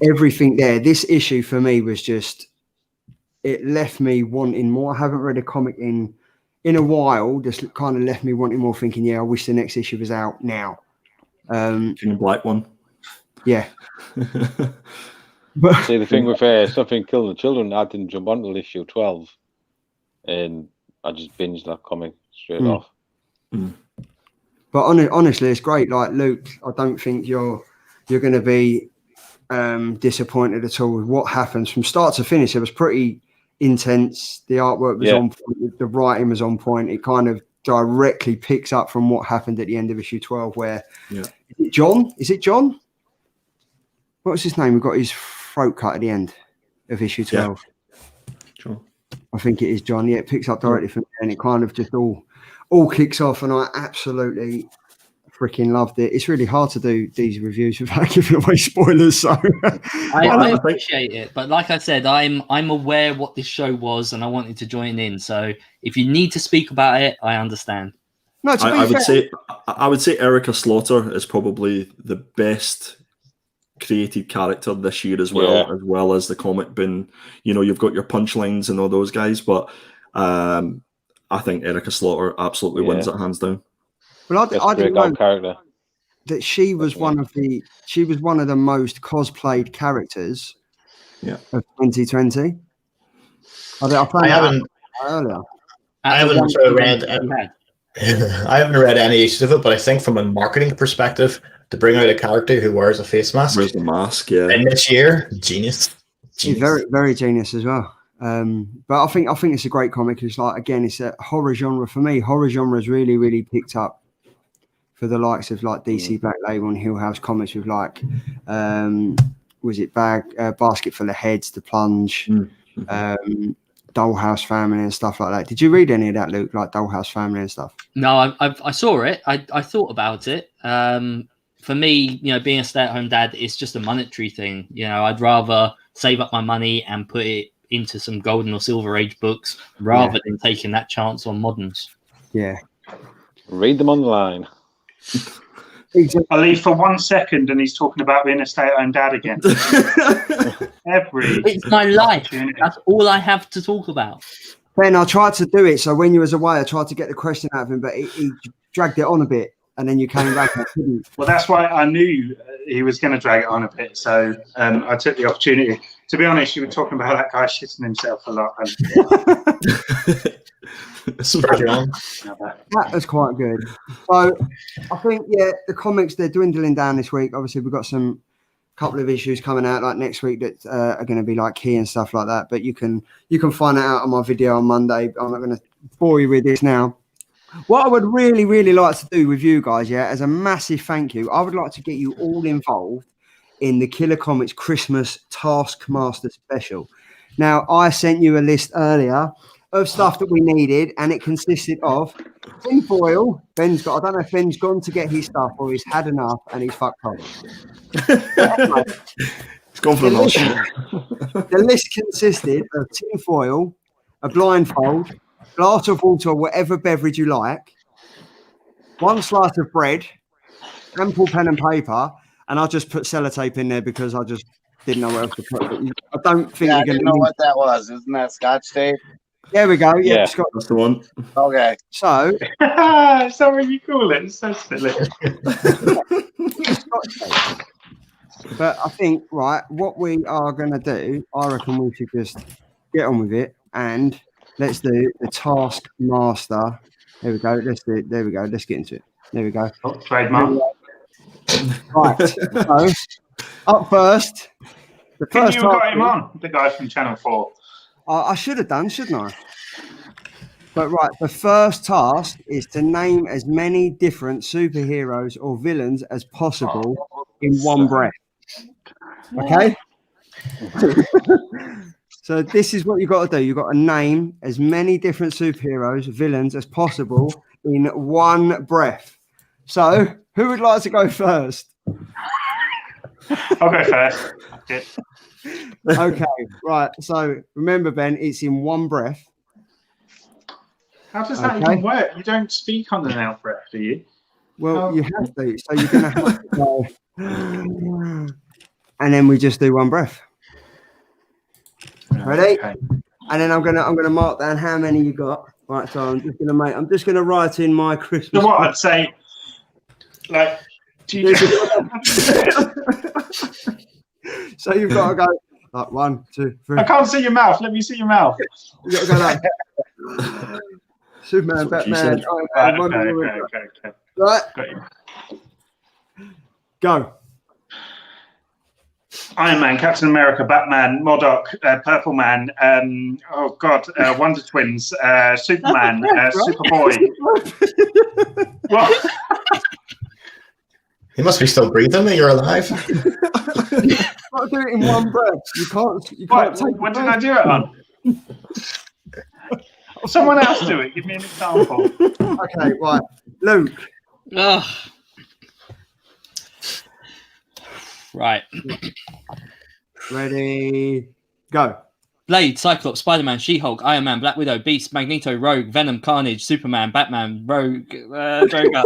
everything there. This issue for me was just, it left me wanting more. I haven't read a comic in a while. Just kind of left me wanting more, thinking, I wish the next issue was out now. King and Black one. Yeah. But see, the thing with Something Killing the Children, I didn't jump onto issue 12, and I just binged that comic straight off. But honestly, it's great. Like Luke, I don't think you're going to be disappointed at all with what happens from start to finish. It was pretty intense. The artwork was on point. The writing was on point. It kind of directly picks up from what happened at the end of issue 12, where is it John? What was his name? We got his throat cut at the end of issue 12. Sure. I think it is John. Yeah, it picks up directly from there, and it kind of just all kicks off, and I absolutely freaking loved it. It's really hard to do these reviews without giving away spoilers, so I appreciate it. But like I said, I'm aware what this show was, and I wanted to join in. So if you need to speak about it, I understand. No, I would say Erica Slaughter is probably the best created character this year as well as the comic bin. You've got your punchlines and all those guys, but I think Erica Slaughter absolutely wins it hands down. Well, I didn't know character. that she was one of the most cosplayed characters of 2020. I haven't read any issues of it, but I think from a marketing perspective, to bring out a character who wears a face mask, wears the mask, in this year, genius. He's very, very genius as well. But I think it's a great comic. It's like, again, it's a horror genre for me. Horror genre has really, really picked up for the likes of like DC Black Label and Hill House Comics with like, was it Basket Full of Heads, The Plunge, Dollhouse Family and stuff like that. Did you read any of that, Luke? Like Dollhouse Family and stuff? No, I saw it. I thought about it. For me, being a stay-at-home dad, it's just a monetary thing. I'd rather save up my money and put it into some golden or silver age books rather than taking that chance on moderns. Yeah. Read them online. I leave for 1 second and he's talking about being a stay-at-home dad again. It's my life. That's all I have to talk about. Ben, I tried to do it. So when you was away, I tried to get the question out of him, but he dragged it on a bit, and then you came back and I couldn't. Well, that's why I knew he was going to drag it on a bit. So I took the opportunity. To be honest, you were talking about that guy shitting himself a lot. That was quite good. So I think, the comics, they're dwindling down this week. Obviously, we've got some couple of issues coming out like next week that are going to be like key and stuff like that. But you can find it out on my video on Monday. I'm not going to bore you with this now. What I would really, really like to do with you guys, as a massive thank you, I would like to get you all involved in the Killer Comics Christmas Taskmaster special. Now, I sent you a list earlier of stuff that we needed, and it consisted of tinfoil. I don't know if Ben's gone to get his stuff or he's had enough and he's fucked off. It's gone for the list consisted of tinfoil, a blindfold, glass of water, whatever beverage you like, 1 slice of bread, ample pen and paper, and I just put sellotape in there because I just didn't know where else to put it. I don't think I didn't know what that was. Isn't that Scotch tape? There we go. Yeah, Scotch. That's the one. Okay. So, is that what you call it? It's so silly. But I think, right, what we are going to do, I reckon we should just get on with it and let's do the Taskmaster. There we go. Let's do it. There we go. Let's get into it. There we go. Oh, trademark. Right. So, up first. The first you got him on, the guy from Channel 4. I should have done, shouldn't I? But right, the first task is to name as many different superheroes or villains as possible in one breath. Okay? So this is what you've got to do. You've got to name as many different superheroes, villains as possible in one breath. So who would like to go first? I'll go first. Okay, right. So remember, Ben, it's in one breath. How does that even work? You don't speak on an out breath, do you? Well, you have to. So you're going to have to go. And then we just do one breath. Ready? Okay. And then I'm gonna mark down how many you got. Right. So I'm just gonna write in my Christmas. So what I'd say, like. So you've got to go like 1, 2, 3. I can't see your mouth. Let me see your mouth. You got to go like Superman, Batman. Okay. Right. Go. Iron Man, Captain America, Batman, MODOK, Purple Man, Wonder Twins, Superman, Superboy. What? He must be still breathing. You're alive. Got to do it in one breath. You can't what did I do it on? Someone else do it. Give me an example. Okay, right. Luke. Right. Ready. Go. Blade, Cyclops, Spider-Man, She-Hulk, Iron Man, Black Widow, Beast, Magneto, Rogue, Venom, Carnage, Superman, Batman, Rogue, Joker.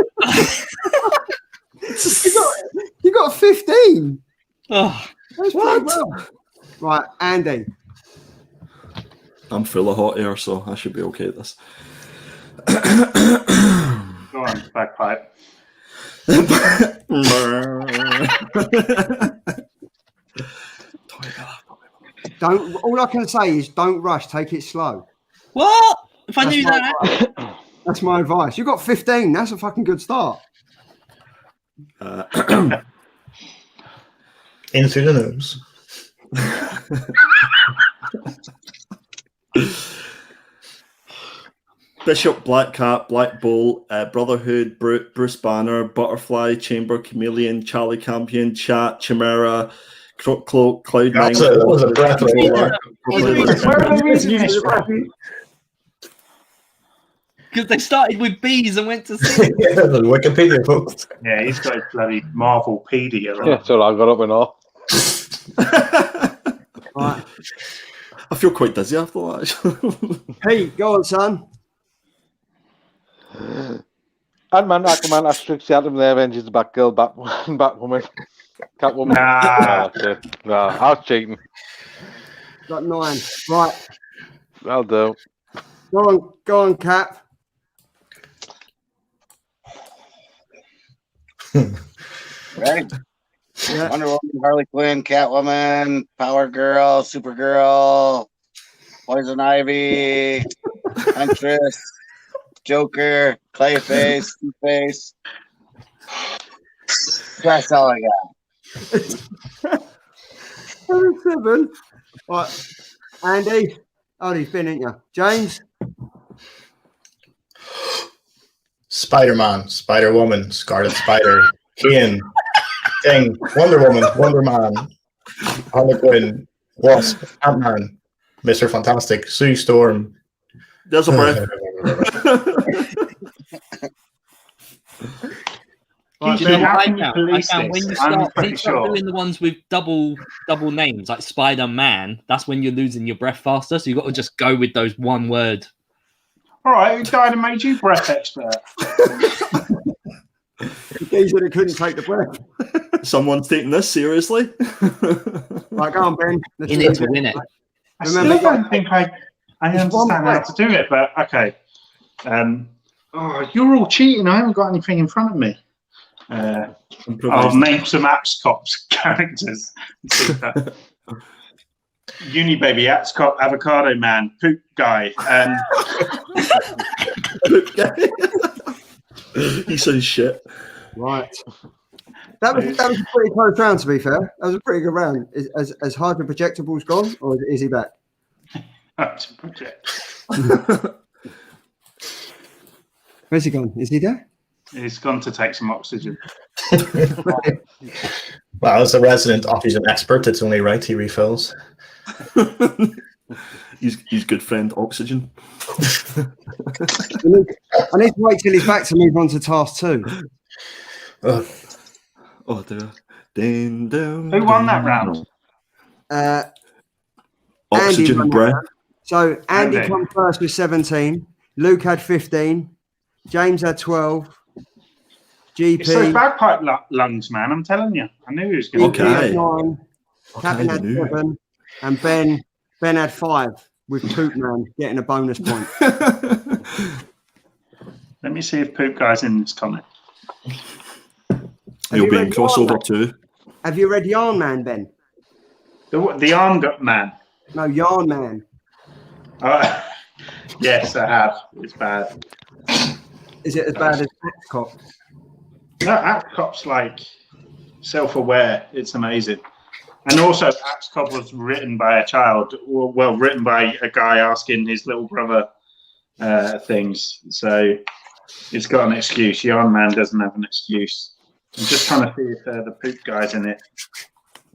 You got 15. Oh, that's what? Well. Right, Andy. I'm full of hot air, so I should be okay at this. Go on, bagpipe. Don't. All I can say is don't rush. Take it slow. What? If I knew that. That's my advice. You got 15. That's a fucking good start. In through the nose. Bishop, Black Cat, Black Bull, Brotherhood, Bruce Banner, Butterfly, Chamber, Chameleon, Charlie Campion, Chat, Chimera, Cloak, Cloud9. That was a breath. Because they started with B's and went to C. Yeah, the Wikipedia folks. Yeah, he's got a bloody Marvelpedia. Right? Yeah, so I got up and all. Right. I feel quite dizzy after that. Hey, go on, son. Ant-Man, Aquaman, Asterix, the Atom, the Avengers, Batgirl, Batwoman, Catwoman. Nah. That's it. No, I was cheating. Got 9. Right. I'll do. Go on, Cap. Ready? Yeah. Wonder Woman, Harley Quinn, Catwoman, Power Girl, Supergirl, Poison Ivy, Huntress, Joker, Clayface, Two-Face. That's all I got. 7. Right. Andy. Oh, he's been, ain't you? James. Spider-Man, Spider-Woman, Scarlet Spider, Kane, Thing, Wonder Woman, Wonder Man, Harley Quinn, Wasp, Ant-Man, Mr. Fantastic, Sue Storm. There's a breath. Right, You know, how I can you found police when this? you I'm start pretty sure. doing the ones with double names, like Spider-Man, that's when you're losing your breath faster. So you've got to just go with those one word. All right, who died and made you breath expert? He said he couldn't take the breath. Someone's taking this seriously. Right, go on, Ben. You need to win it. I Remember, still don't think I It's one understand how breath. to do it, but okay. Oh, you're all cheating. I haven't got anything in front of me. I'll Improvised. name some Apps Cops characters. Uni Baby, Apps Cop, Avocado Man, Poop Guy. He says shit. Right. That was a pretty close round, to be fair. That was a pretty good round. Has Hyper Projectables gone, or is he back? Where's he gone? Is he there? He's gone to take some oxygen. Well, as a resident oxygen expert, it's only right he refills. He's good friend Oxygen. I need to wait till he's back to move on to task 2. Ugh. Oh dear. Ding, ding, Who won that ding. round? Andy Oxygen won that breath. round. So Andy Andy. come first with 17. Luke had 15. James had 12. It's those GP bagpipe lungs, man. I'm telling you. I knew he was going to GP Okay. had 9. Captain I had knew. 7. And Ben had 5 with Poop Man getting a bonus point. Let me see if Poop Guy's in this comment. He'll you be in read crossover Yarn too. Have you read Yarn Man, Ben? The armed up man. No, Yarn Man. Yes, I have. It's bad. Is it as bad as Axe Cop? No, Axe Cop's like self-aware. It's amazing. And also, Axe Cop was written by a child. Well, written by a guy asking his little brother things. So it's got an excuse. Yarn Man doesn't have an excuse. I'm just trying to see if the Poop Guy's in it.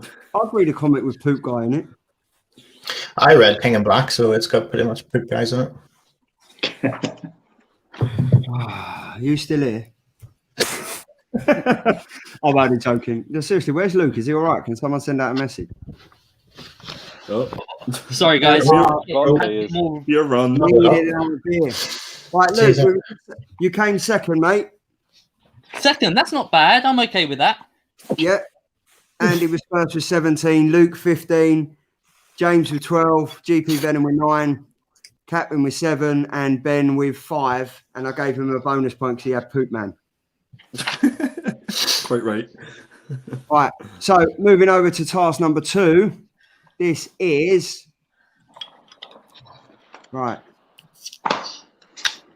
I'd read a comic with Poop Guy in it. I read King and Black, so it's got pretty much poop guys in it. Are you still here? I'm only joking. No, seriously, where's Luke? Is he all right? Can someone send out a message? Oh. Sorry, guys. Oh, You're run. Right, Luke, you came second, mate. Second, that's not bad. I'm okay with that. Yeah. Andy was first with 17, Luke 15, James with 12, GP Venom with 9, Captain with 7, and Ben with 5. And I gave him a bonus point because he had Poop Man. Quite right. Right. So moving over to task number 2. This is right.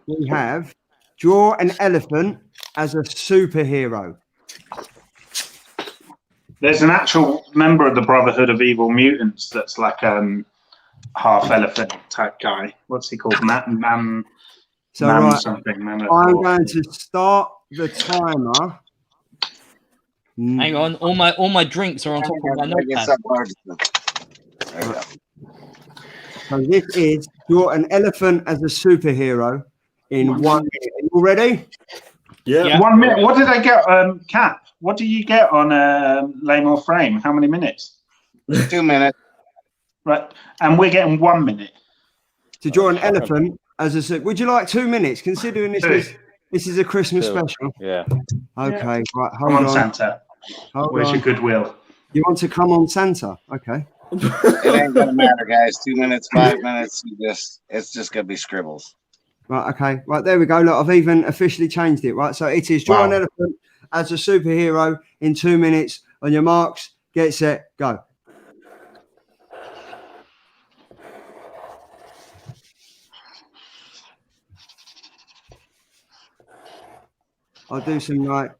We have draw an elephant as a superhero. There's an actual member of the Brotherhood of Evil Mutants that's like half elephant type guy. What's he called? Man So right, something. I'm going to start the timer. Hang on, all my drinks are on top of my notepad. There you go. So this is draw an elephant as a superhero in 1 minute. Are you all ready? Yeah. 1 minute. What did I get? Cap. What do you get on Lame or Frame? How many minutes? 2 minutes. Right, and we're getting 1 minute. To draw an elephant as a. Would you like 2 minutes? Considering this is This is a Christmas Still. special. Yeah. Okay, right. Come Hold on, on. Santa. Hold Where's on. your goodwill? You want to come on Santa? Okay. It ain't gonna matter, guys. 2 minutes, 5 minutes. It's just gonna be scribbles. Right. Okay. Right. There we go. Look, I've even officially changed it. Right. So it is draw an elephant as a superhero in 2 minutes. On your marks, get set, go. I'll do some like.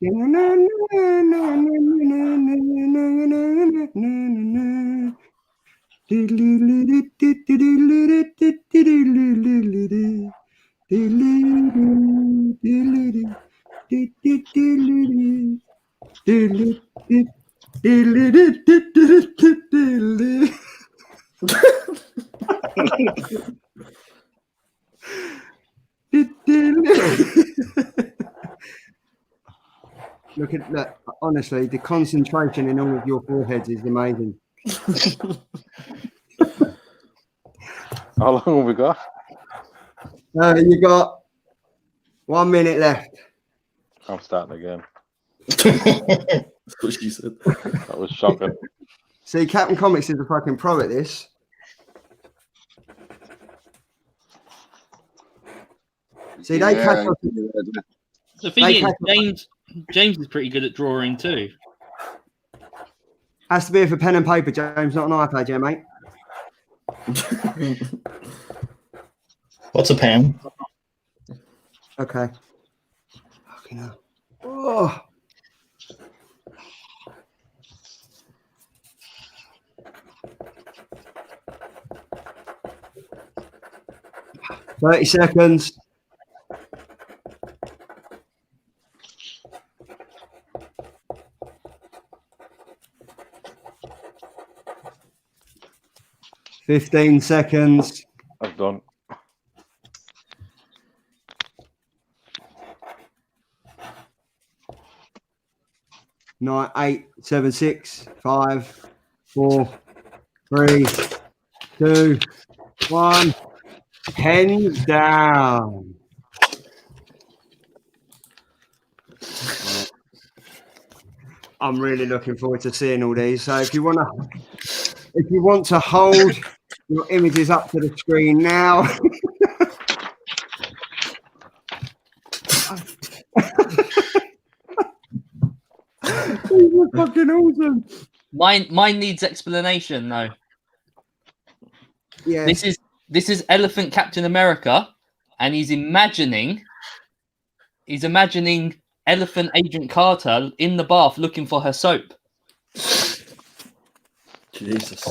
Look, honestly, the concentration in all of your foreheads is amazing. How long have we got? You got 1 minute left. I'm starting again. That's what she said. That was shocking. See, Captain Comics is a fucking pro at this. See, they catch us. The thing is, James is pretty good at drawing too. Has to be with a pen and paper, James, not an iPad, yeah, mate. What's a pen? Okay. Fucking hell. Oh. "30 seconds. "15 seconds. I've done. Nine, 8, 7, 6, 5, 4, 3, 2, 1. Pens down. I'm really looking forward to seeing all these. So if you want to hold your images up to the screen now. These are fucking awesome. Mine needs explanation though. Yeah. This is Elephant Captain America, and he's imagining Elephant Agent Carter in the bath looking for her soap. Jesus.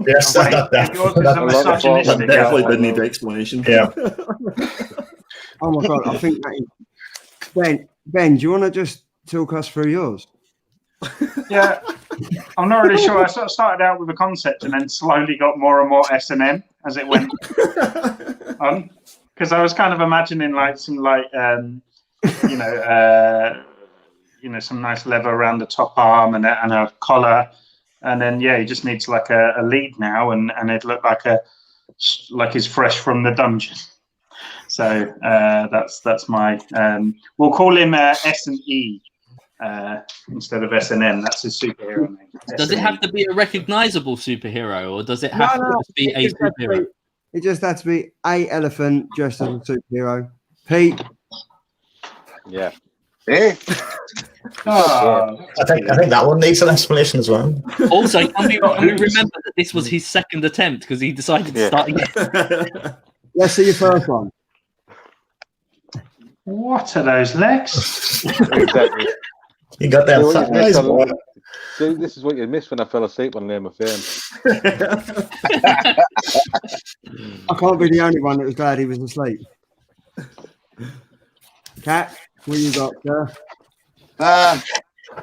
Yes, that Definitely did need the explanation. Yeah. Oh my god, I think that is Ben, do you want to just talk us through yours? Yeah, I'm not really sure. I sort of started out with a concept and then slowly got more and more S&M as it went on, because I was kind of imagining like some some nice leather around the top arm and a collar, and then he just needs like a lead now, and it looked like he's fresh from the dungeon. So that's my we'll call him S&E. Instead of S&M, that's his superhero name. Does it have to be a recognizable superhero, or does it have to just be a superhero? It just has to be a elephant dressed as a superhero. Pete? Yeah. Hey. I think that one needs an explanation as well. Also, can we remember that this was his second attempt because he decided to start again? Let's see your first one. What are those legs? Exactly. You got that. See, this is what you missed when I fell asleep on Name of Fame. I can't be the only one that was glad he was asleep. Cat, what you got, sir?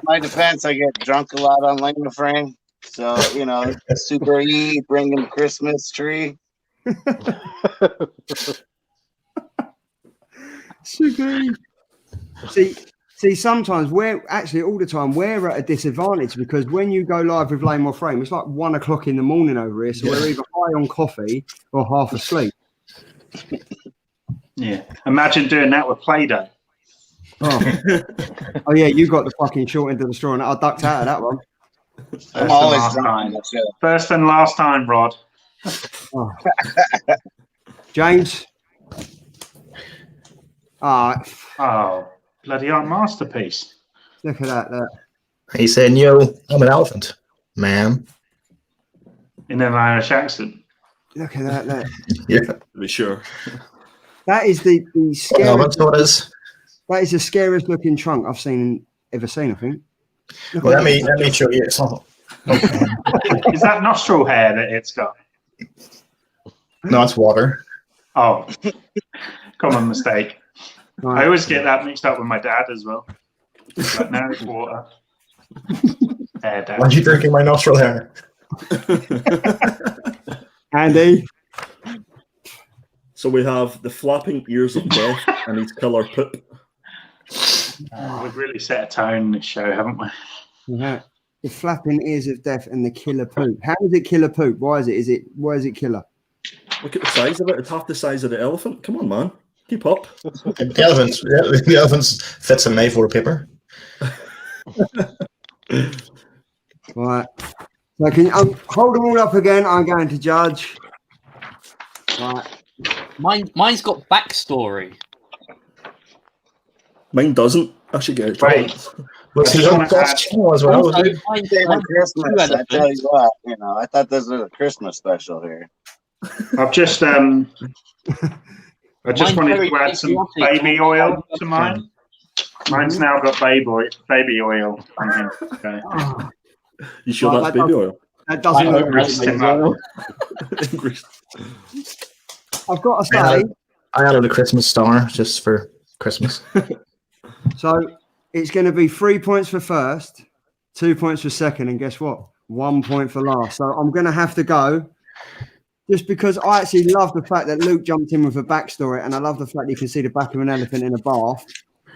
My defense, I get drunk a lot on Lane Frame. So, Super E, bring him Christmas tree. Super E. See, sometimes all the time, we're at a disadvantage because when you go live with Lane or Frame, it's like 1 o'clock in the morning over here. So we're either high on coffee or half asleep. Yeah. Imagine doing that with Play-Doh. Oh yeah, you got the fucking short end of the straw, and I ducked out of that one. I'm always drunk. First and last time, Rod. Oh. James. Oh, bloody art masterpiece. Look at that. Look. He's saying, "Yo, I'm an elephant, man." In an Irish accent. Look at that. Look. Yeah, To be sure. That is the scariest. no, that's what it is. That is the scariest looking trunk I've ever seen. I think. Well, let me show you. It's not. Is that nostril hair that it's got? No, it's water. Oh, common mistake. Right. I always get that mixed up with my dad as well. But now it's water. Dad. Why are you drinking my nostril hair? Andy. So we have the flapping ears of death and his killer poop. We've really set a tone in this show, haven't we? Yeah. The flapping ears of death and the killer poop. How is it killer poop? Why is it? Why is it killer? Look at the size of it. It's half the size of the elephant. Come on, man. Keep up. The elephants fits in A4 paper. Right. So can you hold them all up again? I'm going to judge. Right. Mine's got backstory. Mine doesn't. I should get it. Right. What's his own channel as well? Also, Christmas. I tell you what, I thought this was a Christmas special here. I've just wanted to add some baby oil to mine. Mine's now got baby oil on him. Okay. You sure that's baby oil? That doesn't look Greased him well. I've got to say, I added a Christmas star just for Christmas. so it's going to be 3 points for first, 2 points for second, and guess what? 1 point for last. So I'm going to have to go just because I actually love the fact that Luke jumped in with a backstory, and I love the fact you can see the back of an elephant in a bath.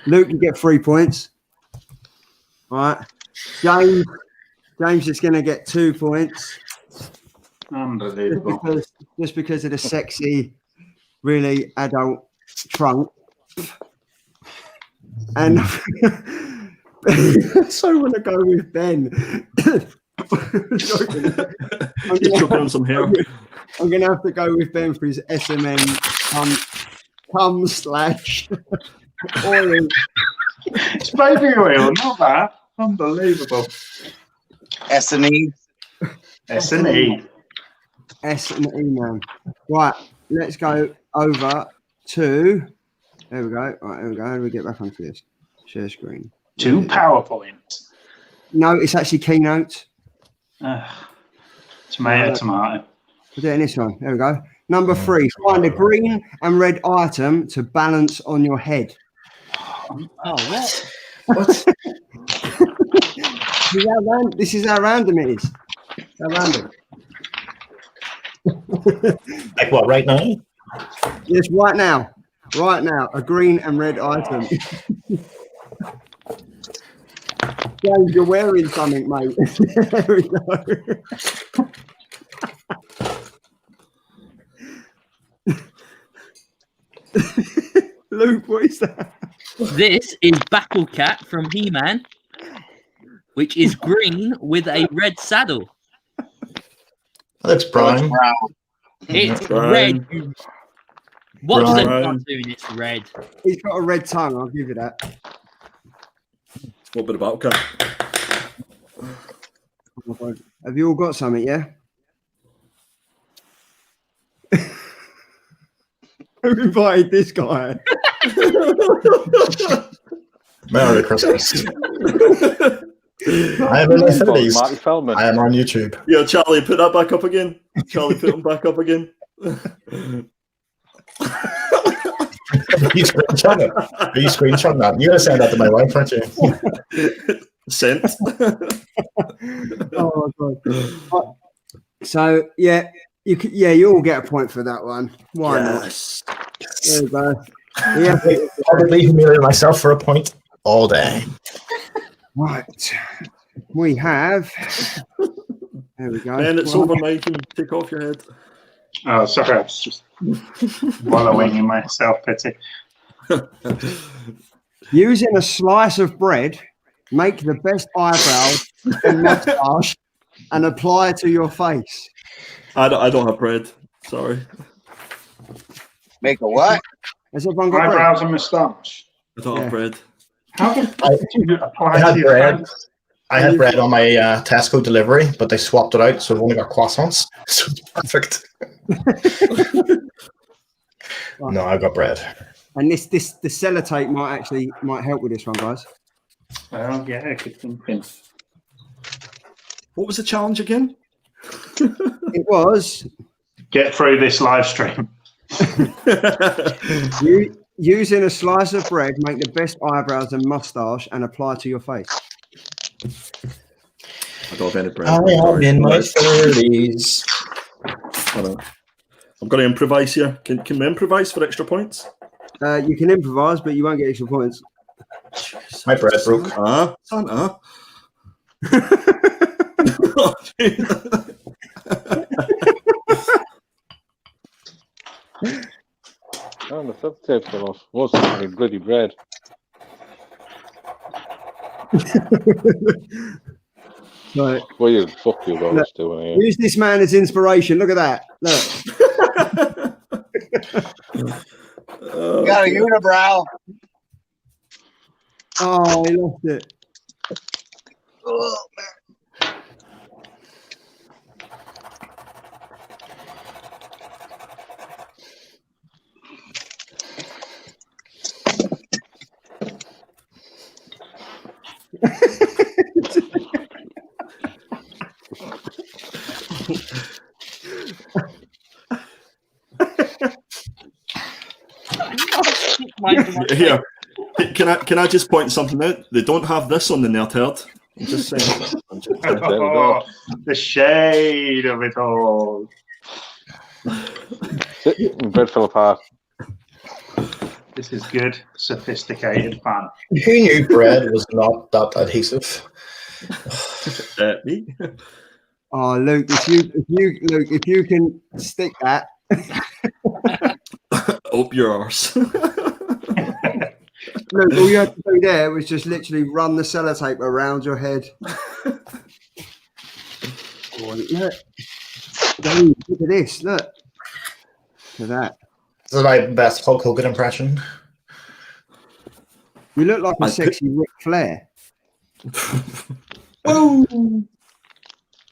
Luke, you get 3 points. All right. James is going to get 2 points. Unbelievable. Just because of the sexy, really adult trunk. And so I want to go with Ben. Just chuck on some hair. I'm going to have to go with Ben for his SMN cum slash oil. It's baby oil, not that. Unbelievable. S&E. S&E. S&E, man. Right, let's go over to... There we go. Right, there we go. How do we get back onto this? Share screen. 2 PowerPoints. No, it's actually Keynote. Tomato. We're doing this one. There we go. Number 3. Find a green and red item to balance on your head. Oh, what? What? This is how random it is. How random. Like what, right now? Yes, right now. Right now. A green and red item. James, you're wearing something, mate. There we go. Luke, what is that? This is Battle Cat from He-Man, which is green with a red saddle. That's brown. It's Brown. red. Watch the Brown. cartoon, it's red. He's got a red tongue, I'll give you that. What bit about cat? Have you all got something, yeah? Who invited this guy? Merry Christmas. I am in my 30s. Marty Feldman. I am on YouTube. Yeah, Charlie, put that back up again. Charlie, put them back up again. Are you screenshotting that? You're going to send that to my wife, aren't you? Sent. Oh my god! So yeah, you all get a point for that one. Why Yes. not? There we go. Yeah, I would humiliate myself for a point all day. right. We have. There we go. Man, it's over, Mike. You can take off your head. Oh, sorry. I was just Wallowing in my self-pity. Using a slice of bread, make the best eyebrows and moustache and apply to your face. I don't have bread. Sorry. Make a what? Has everyone got bread? Eyebrows and moustache. I don't have bread. How did you apply I had to your bread. face? I had bread on my Tesco delivery, but they swapped it out, so I've only got croissants. So it's perfect. No, I've got bread. And the sellotape might help with this one, guys. Oh yeah, good thinking. What was the challenge again? It was Get through this live stream. using a slice of bread, make the best eyebrows and moustache and apply to your face. I don't have any bread. I am in my 30s. I'm going to improvise here. Can we improvise for extra points? You can improvise, but you won't get extra points. My bread broke. Santa. Oh, the sellotape fell off. Wasn't any bloody bread. Right. Well, you fuck you guys doing here. Use this man as inspiration. Look at that. Look. Got a unibrow. Oh, he lost it. Oh, man. Here, can I just point something out? They don't have this on the Nerd Herd. I'm just saying. Oh, the shade of it all. Bread fell apart. This is good, sophisticated fun. Who knew bread was not that adhesive? Me? Oh, Luke, if you can stick that. Up your arse. Look, all you had to do there was just literally run the sellotape around your head. Look at this. Look at that. This is my best Hulk Hogan impression. You look like a sexy Ric Flair. Oh.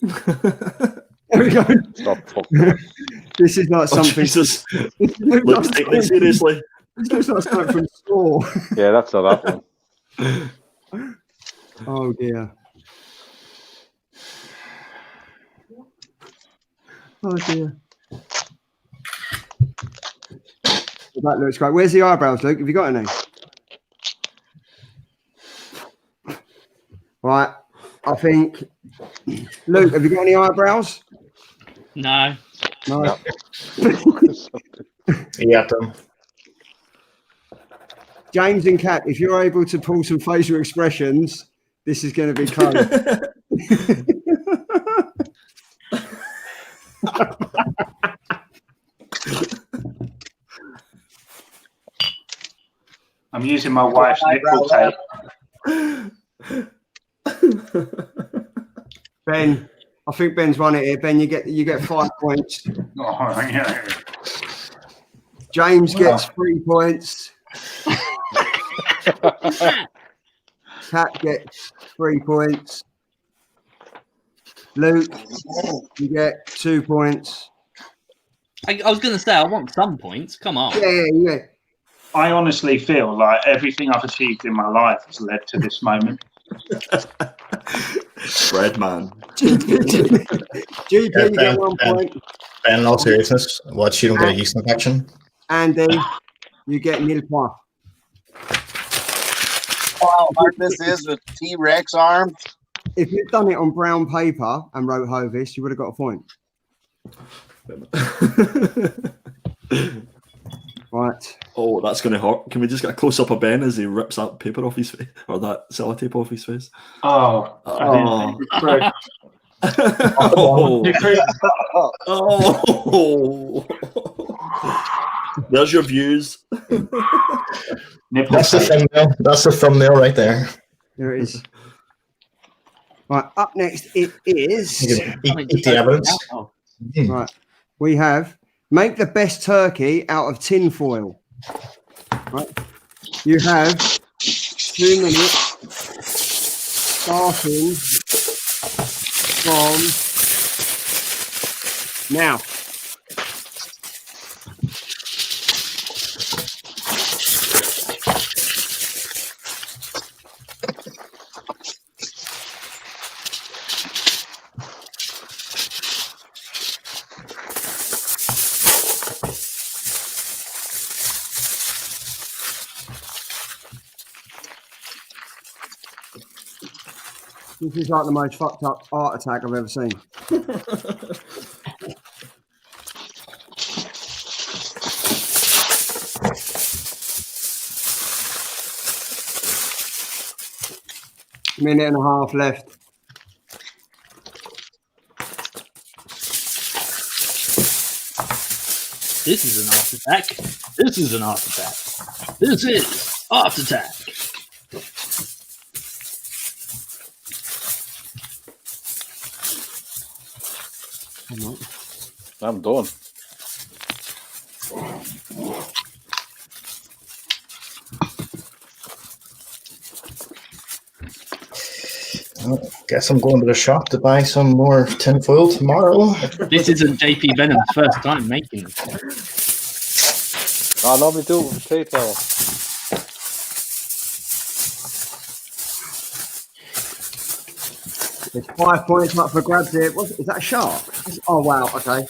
There we go. Stop. This is not something. Jesus. Let's take this seriously. This looks like something from Saw. Yeah, that's not that one. Oh dear. Oh dear. That looks great. Where's the eyebrows, Luke? Have you got any? Right. I think. Luke, have you got any eyebrows? No. No. Yeah, them. James and Kat, if you're able to pull some facial expressions, this is going to be close. I'm using my wife's nipple tape. Ben, I think Ben's won it here. Ben, you get 5 points. Oh, yeah. James gets 3 points. Kat gets 3 points. Luke, you get 2 points. I was going to say, I want some points. Come on. Yeah. I honestly feel like everything I've achieved in my life has led to this moment. Bread man. GP, you get 1 point. Ben, in all seriousness, what, you don't get a yeast infection? Andy, you get nil point. Oh, how hard this is with T-Rex arms. If you'd done it on brown paper and wrote Hovis, you would have got a point. Right. Oh, that's going to hurt. Can we just get a close up of Ben as he rips that paper off his face or that sellotape off his face? Oh. Oh. Oh. Oh. There's your views. That's the thumbnail. That's the thumbnail right there. There it is. Right, up next it is. You can eat the evidence. Right, we have make the best turkey out of tin foil. Right, you have 2 minutes starting from now. This is like the most fucked up art attack I've ever seen. Minute and a half left. This is an art attack. This is an art attack. This is art attack. I'm done. Guess I'm going to the shop to buy some more tinfoil tomorrow. This isn't JP Venom's first time making this. I normally do it with potato. There's 5 points up for grabs here. Is that a shark? Oh, wow. Okay.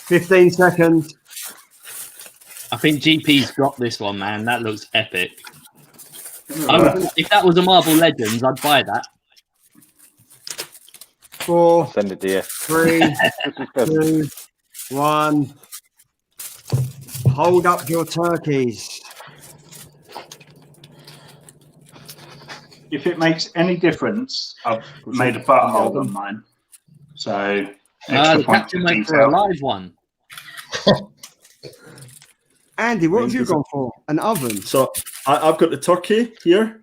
"15 seconds. I think GP's got this one, man. That looks epic. If that was a Marvel Legends, I'd buy that. 4, Send it to you. 3, 2, 1. Hold up your turkeys. If it makes any difference, I've made a butthole on mine. So extra The point captain for went for a detail. live one. Andy, what have you gone for? An oven? So I've got the turkey here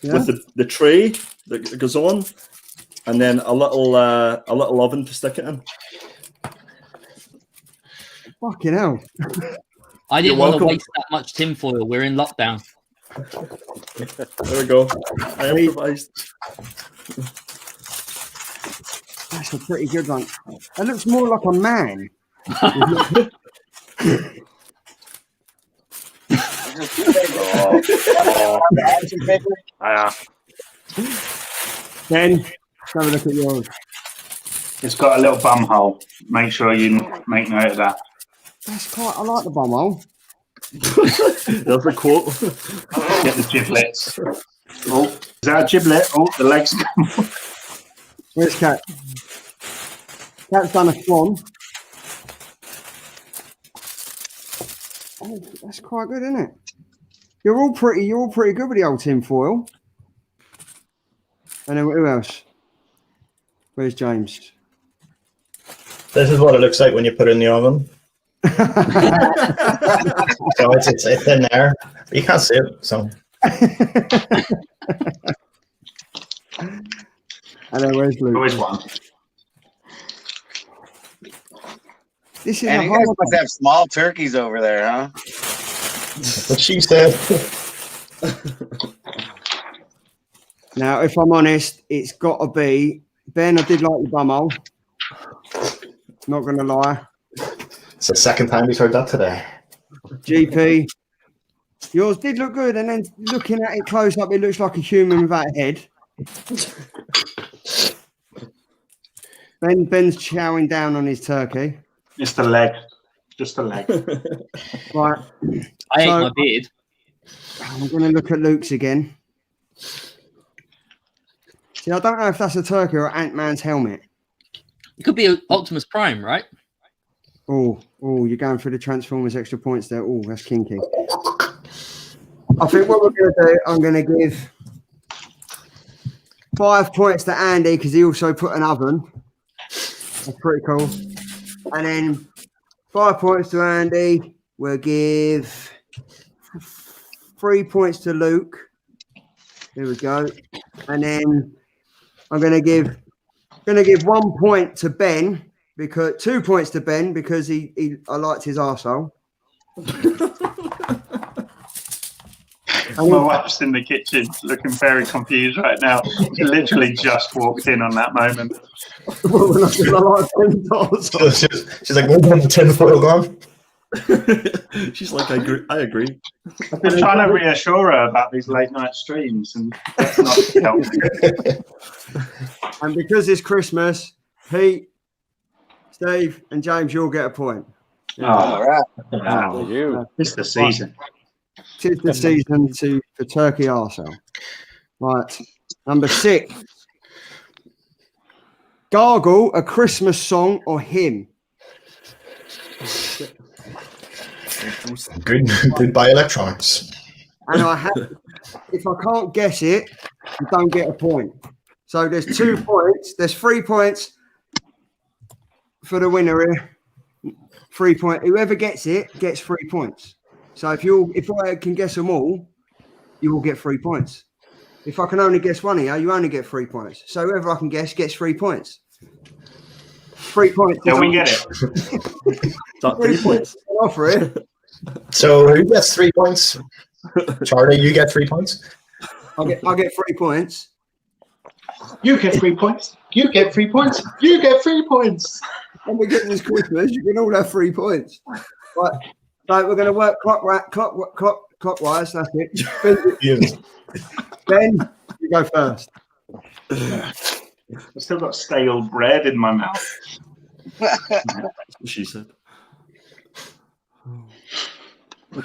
Yeah? with the tray that goes on, and then a little oven to stick it in. Fucking hell. I didn't You're want to welcome. waste that much tinfoil. We're in lockdown. There we go. I improvised. That's a pretty good one. It looks more like a man. Then, let's have a look at yours. It's got a little bum hole. Make sure you make note of that. That's quite, I like the bum hole. There's a quote. Get the giblets. Oh, is that a giblet? Oh, the legs. Where's Cat? Cat's done a swan. Oh, that's quite good, isn't it? You're all pretty good with the old tin foil. And then who else? Where's James? This is what it looks like when you put it in the oven. So it's in there. You can't see it. So. And then where's Luke? Always one. This is And a you guys hard must have small turkeys over there, huh? What she said. Now, if I'm honest, it's got to be Ben. I did like your bumhole. Not going to lie. It's the second time he's heard that today. GP, yours did look good, and then looking at it close up, it looks like a human without a head. Ben's chowing down on his turkey. It's the leg. Just the leg. Right. I ate my beard. I'm going to look at Luke's again. See, I don't know if that's a turkey or Ant-Man's helmet. It could be an Optimus Prime, right? Oh, you're going for the Transformers extra points there. Oh, that's kinky. I think what we're going to do, I'm going to give 5 points to Andy because he also put an oven. That's pretty cool. And then 5 points to Andy. We'll give 3 points to Luke. There we go. And then I'm going to give 1 point to Ben, because 2 points to Ben because I liked his arsehole. My wife's in the kitchen looking very confused right now. She literally just walked in on that moment. She's like, we're going to 10 foot gone. She's like, I agree. I've been trying to reassure her about these late night streams, and that's not helping. And because it's Christmas, Pete, Steve, and James, you'll get a point. All right. It's the season. Tis the season for turkey arsehole. Right. Number 6. Gargle a Christmas song or hymn. Goodbye electronics. And if I can't guess it, you don't get a point. So there's 2 points. There's 3 points for the winner here. 3 points. Whoever gets it gets 3 points. So if I can guess them all, you will get 3 points. If I can only guess one here, you only get 3 points. So whoever I can guess gets 3 points. 3 points. Yeah, we get it. 3 points. Offer it. So who gets 3 points? Charlie, you get 3 points. I get 3 points. You get 3 points. You get 3 points. You get 3 points. When we get this Christmas, you can all have 3 points. Right. So we're going to work clockwise. That's it. Ben, you go first. I've still got stale bread in my mouth. She said.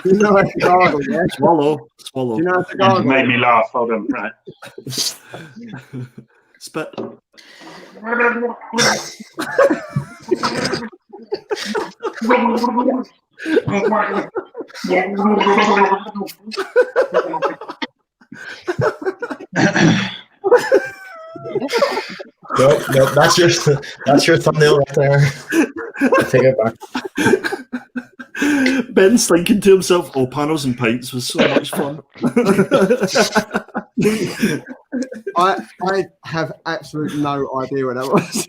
You know how to gargle, yeah? Swallow. You know how to gargle? You made me laugh. Hold on. Right. Spit. Nope, that's your thumbnail right there. Take it back. Ben's thinking to himself, "Oh, panels and pints was so much fun." I have absolutely no idea what that was.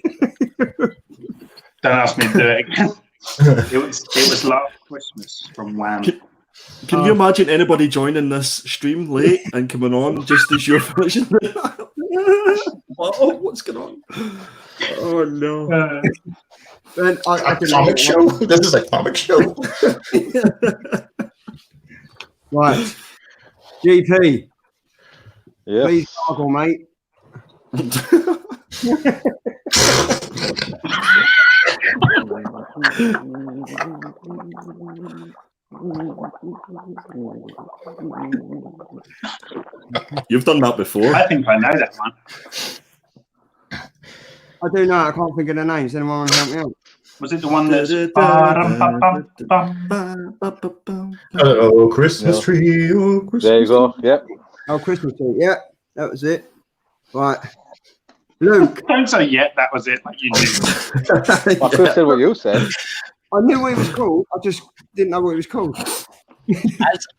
Don't ask me to do it again. It was last Christmas from Wham. Can you imagine anybody joining this stream late and coming on just as your version? Oh, what's going on? Oh no! Ben, I can comic show. This is a comic show. Right, GP. Yeah. Please gargle, mate. You've done that before. I think I know that one. I do know. I can't think of the names. Anyone want to help me out? Was it the one that's... Oh, Christmas tree. Oh, Christmas There you go. Yep. Oh, Christmas tree. Yeah, that was it. Right. Luke. Don't say yet, that was it, like you knew. I could have said what you said. I knew what it was called. I just didn't know what it was called.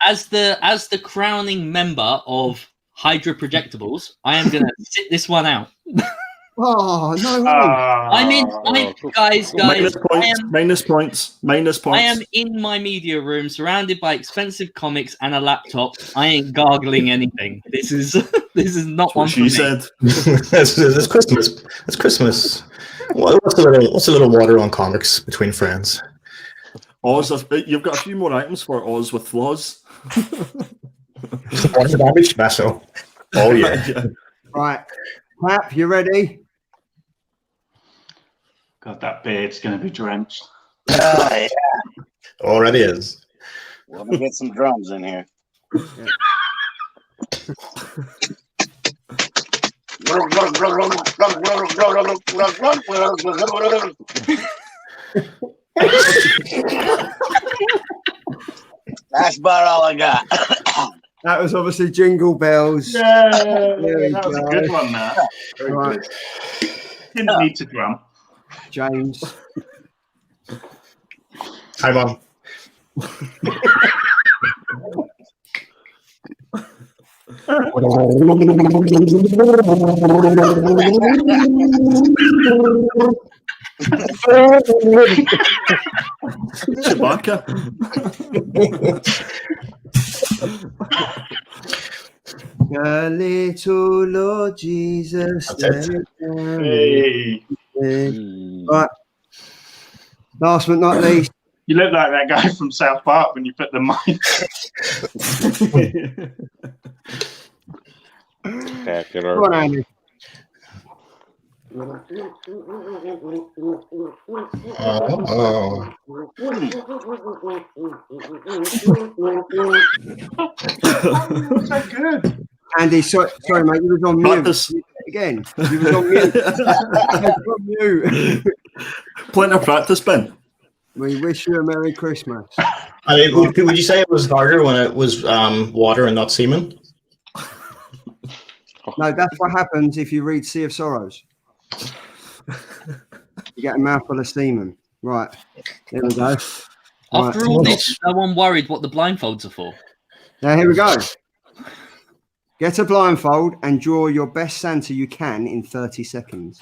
As the crowning member of Hydra Projectables, I am going to sit this one out. Oh, no. Guys, Minus points. I am in my media room, surrounded by expensive comics and a laptop. I ain't gargling anything. This is not one for me. She said. It's Christmas. It's Christmas. What's a little water on comics between friends? Oz, you've got a few more items for Oz with flaws. Water damage, Masso. Oh yeah. Right, Pap, you ready? God, that beard's going to be drenched. Yeah. Already is. Let me get some drums in here. That's about all I got. That was obviously Jingle Bells. Yeah, we that was a go. good one. That very Right. good. Didn't need to drum. James. Hi, Mom. Chewbacca. The little Lord Jesus. That's it. Hey, Right. Last but not least. you look like that guy from South Park when you put the mic. Spectacular. Come on, Andy. Oh. Was that good? Andy, sorry, mate, you was on mute. Practice. Again, you was on mute. From you. Plenty of practice, Ben. We wish you a Merry Christmas. I mean, would you say it was harder when it was water and not semen? No, that's what happens if you read Sea of Sorrows. You get a mouthful of semen. Right. There we go. After Right. all this, no one worried what the blindfolds are for. Now, here we go. Get a blindfold and draw your best Santa you can in 30 seconds.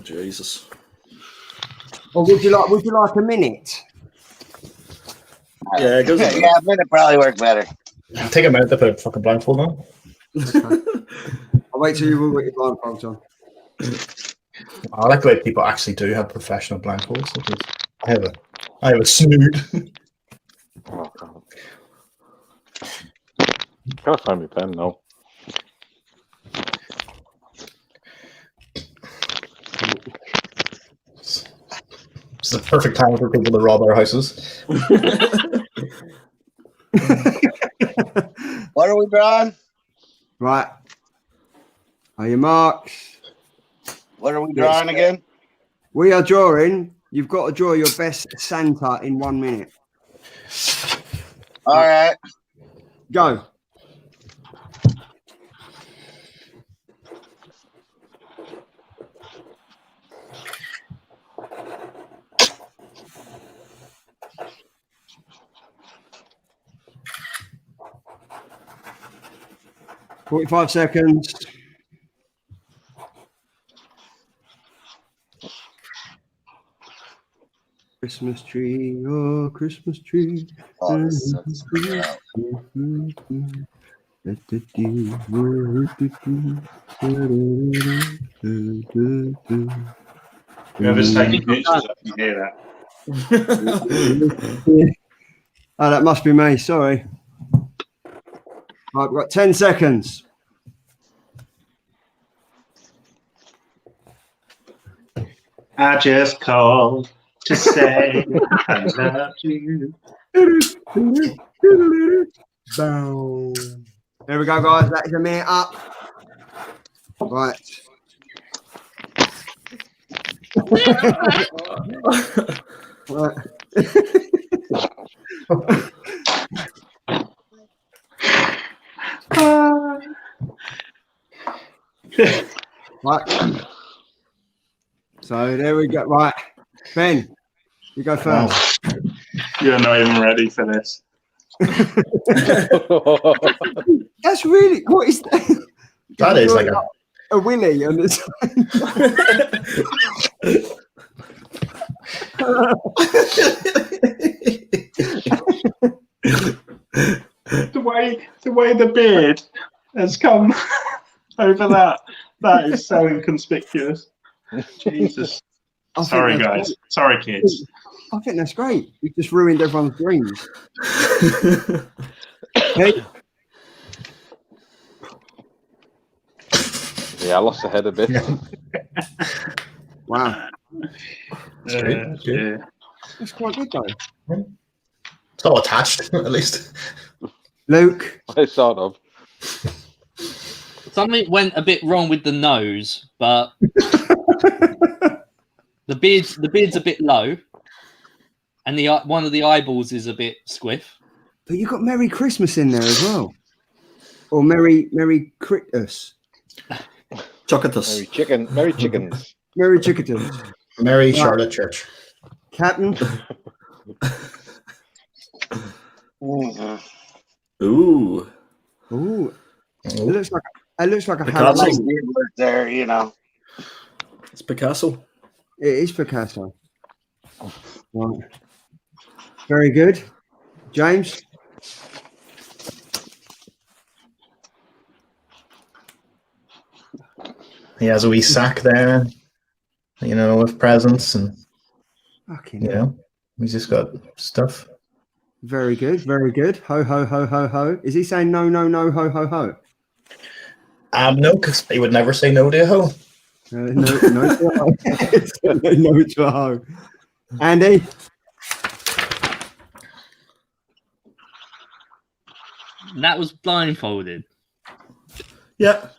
Jesus. Or would you like a minute? Yeah, it goes. Yeah, a minute probably work better. Take a minute to put a fucking blindfold on. I'll wait till you've all got your blindfolds on. I like the way people actually do have professional blindfolds. I have a snood. Oh, God. Gotta find my pen now. It's the perfect time for people to rob our houses. What are we drawing? Right. Are you marks? What are we drawing again? We are drawing. You've got to draw your best Santa in 1 minute. All right. Go. "45 seconds. Christmas tree, oh Christmas tree. Oh, this sucks. Whoever's taking pictures, I can hear that. Oh, that must be me. Sorry. Right, we've got 10 seconds. I just called to say I love you. Boom. There we go, guys. That is a minute up. Right. Right. Right. So there we go. Right. Ben, you go first. You're not even ready for this. That's really, what is that? That is like a willy on the The way the beard has come over that is so inconspicuous. Jesus. Sorry, guys. Sorry, kids. I think that's great. You've just ruined everyone's dreams. Hey. Yeah, I lost the head a bit. Wow. Yeah. That's quite good, though. it's all attached, at least. Luke. I sort of. Something went a bit wrong with the nose, but The beard's a bit low, and the one of the eyeballs is a bit squiff. But you got Merry Christmas in there as well, or Merry Christmas. Chocatus. Merry chickens. Merry Chickatus. Mary Charlotte Church. Captain. Ooh. Ooh. It looks like a Picasso. Harry. Nice beard work there, you know. It's Picasso. It is Picasso. Right. Very good. James? He has a wee sack there, you know, with presents, and Fucking you know, he's just got stuff. Very good. Very good. Ho, ho, ho, ho, ho. Is he saying no, no, no, ho, ho, ho? No, because he would never say no to a hoe. No to a ho. No to a ho. Andy? That was blindfolded. Yeah.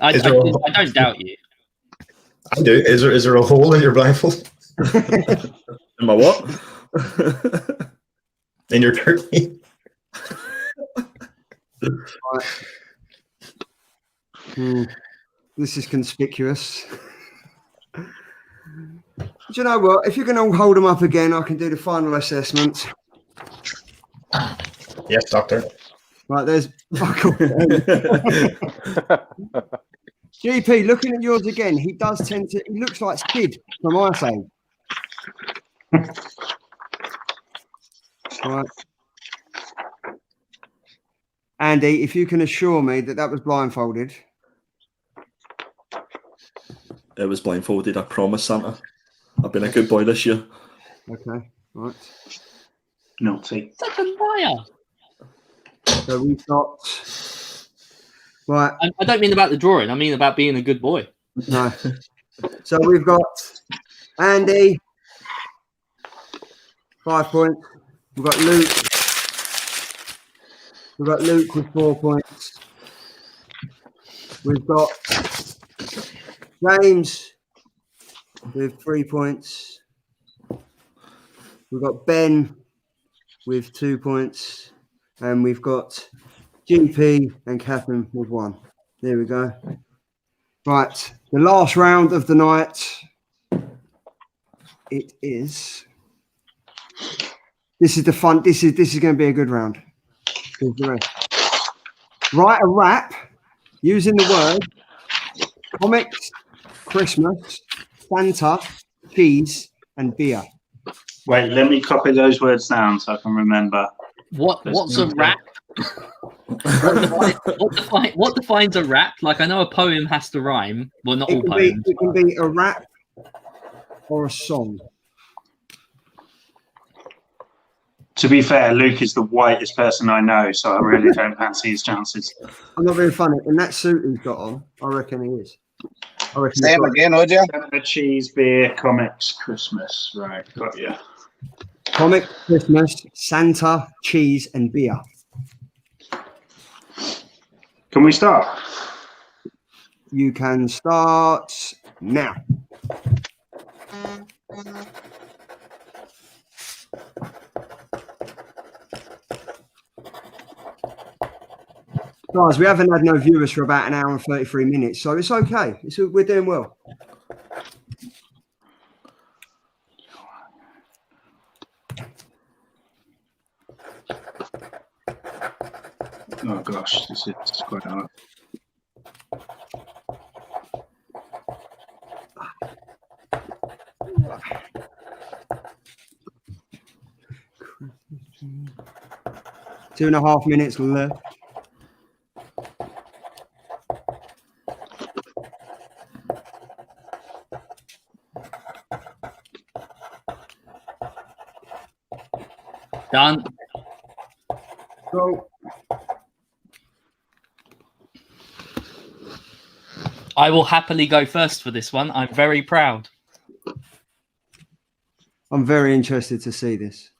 I don't doubt you. I do. Is there a hole in your blindfold? In my what? In your turkey? This is conspicuous. Do you know what? If you're going to hold them up again, I can do the final assessment. Yes, doctor. Right, there's GP. Looking at yours again, he does tend to. He looks like Sid from Ice Age. Right, Andy, if you can assure me that that was blindfolded. It was blindfolded, I promise, Santa. I've been a good boy this year. Okay, right. Naughty. Such a liar. So we've got. Right. I don't mean about the drawing. I mean about being a good boy. No. So we've got Andy, 5 points. We've got Luke. We've got Luke with 4 points. We've got James with 3 points. We've got Ben with 2 points. And we've got GP and Catherine with 1. There we go. Right. The last round of the night. It is. This is the fun. This is going to be a good round. Here's the rest. Write a rap using the word comics, Christmas, Santa, cheese, and beer. Wait, let me copy those words down so I can remember. What's a rap? What defines a rap? Like, I know a poem has to rhyme. Well, not all poems. It can be a rap or a song. To be fair, Luke is the whitest person I know, so I really don't fancy his chances. I'm not being funny. In that suit he's got on, I reckon he is. Say him again, would you? Cheese, beer, comics, Christmas. Right, got you. Comic, Christmas, Santa, cheese, and beer. Can we start? You can start now. Guys, we haven't had no viewers for about 1 hour and 33 minutes, so it's okay. We're doing well. Oh gosh, this is quite hard. Two and a half minutes left. Done. Go. I will happily go first for this one. I'm very proud. I'm very interested to see this.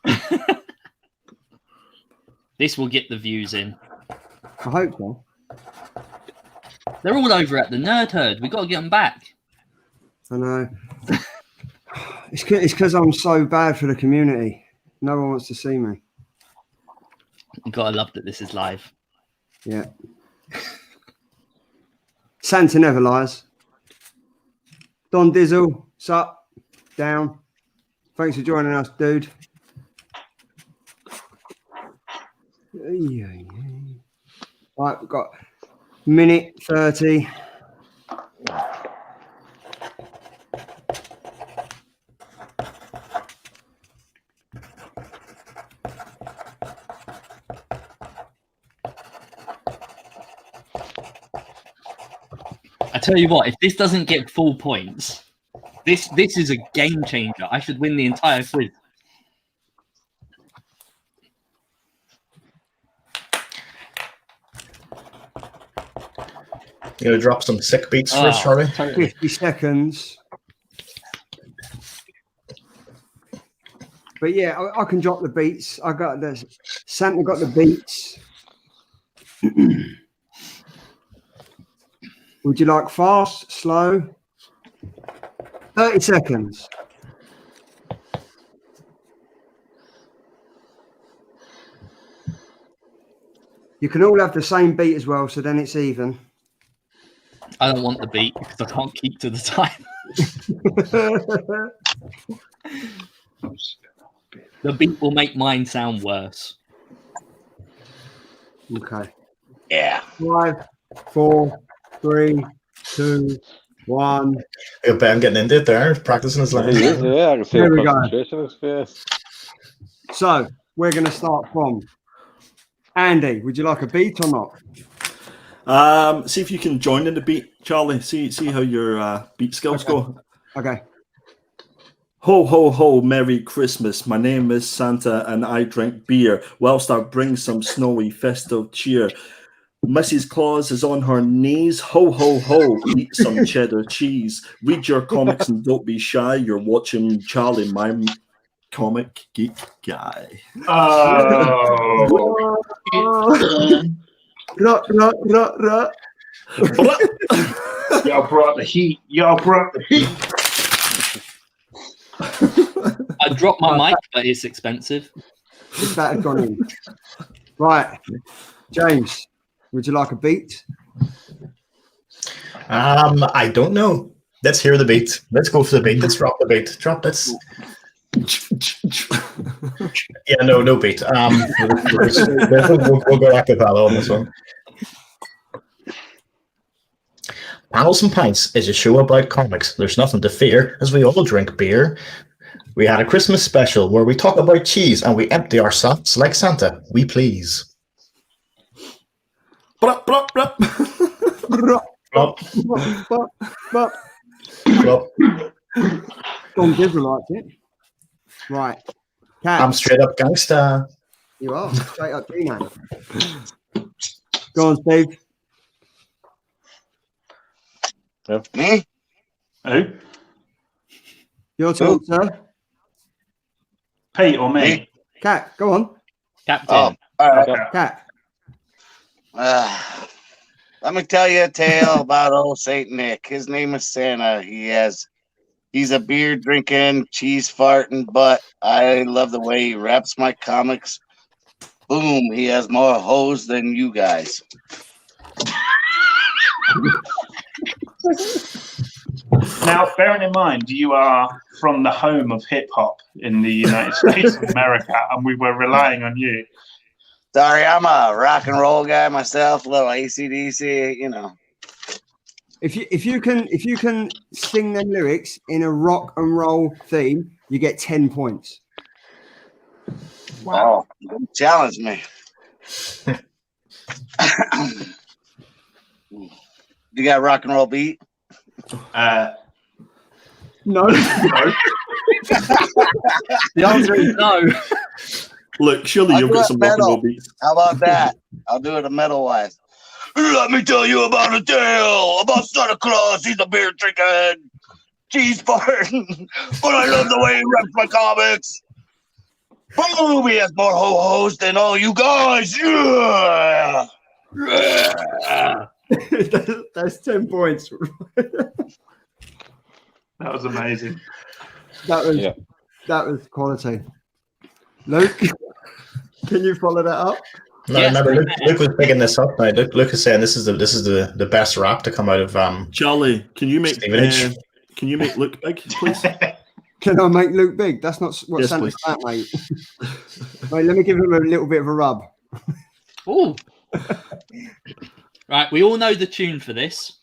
This will get the views in. I hope so. They're all over at the Nerd Herd. We've got to get them back. I know. It's because I'm so bad for the community. No one wants to see me. You gotta love that this is live. Yeah. Santa never lies. Don Dizzle, sup? Down. Thanks for joining us, dude. Right, we've got minute 30. I tell you what, if this doesn't get full points, this is a game changer. I should win the entire quiz. You gonna drop some sick beats for us, Charlie? 50 seconds. But yeah, I can drop the beats. I got this. Santa got the beats. Would you like fast, slow? 30 seconds. You can all have the same beat as well, so then it's even. I don't want the beat because I can't keep to the time. The beat will make mine sound worse. Okay. Yeah. 5, 4, 3, 2, 1. Hey, Ben getting into it there, practicing his lines. Yeah, I can see Here the we go. concentration in his face. So we're going to start from Andy. Would you like a beat or not? See if you can join in the beat, Charlie. See how your beat skills go. Okay. Ho, ho, ho, Merry Christmas. My name is Santa and I drink beer whilst I bring some snowy festive cheer. Mrs. Claus is on her knees. Ho, ho, ho, eat some cheddar cheese. Read your comics and don't be shy. You're watching Charlie, my comic geek guy. Oh. Y'all brought the heat. Y'all brought the heat. I dropped my mic, but it's expensive. If that had gone in. Right. James, would you like a beat? I don't know. Let's hear the beat. Let's go for the beat. Let's drop the beat. Drop this. Yeah, no beat. We'll go back to Palo on this one. Panels and Pints is a show about comics. There's nothing to fear as we all drink beer. We had a Christmas special where we talk about cheese and we empty our sots like Santa. We please. Brup, brup, brup. Plop, plop. Don Dizzle liked it. Right. Cat, I'm straight up gangsta. you are. Straight up Dino. Go on, Steve. Me? Who? Your turn, sir. Pete or me? Cat, go on. Captain. Oh, all right. Okay. Cat. Let me tell you a tale about old Saint Nick. His name is Santa. He's a beer drinking, cheese farting butt. I love the way he wraps my comics. Boom, he has more hoes than you guys. Now, bearing in mind, you are from the home of hip hop in the United States of America, and we were relying on you. Sorry, I'm a rock and roll guy myself, a little AC/DC, you know. If you can sing them lyrics in a rock and roll theme, you get 10 points. Wow. Challenge me. You got a rock and roll beat? No. The answer is no. Look, surely I'll you've do got it some rock and roll metal. beats. How about that? I'll do it a metal wise. Let me tell you about a tale about Santa Claus. He's a beer drinking, cheese farting, but I love the way he reps my comics. Boom, he has more ho-hos than all you guys. Yeah. Yeah. That's 10 points. That was amazing. That was quality. Luke, can you follow that up? No, Yes, remember Luke was picking this up now. Luke is saying this is the best rap to come out of Charlie, can you make Stevenage. can you make Luke big, please? Can I make Luke big? That's not what Yes, Santa's please. at, mate. Wait, let me give him a little bit of a rub. Ooh. Right, we all know the tune for this.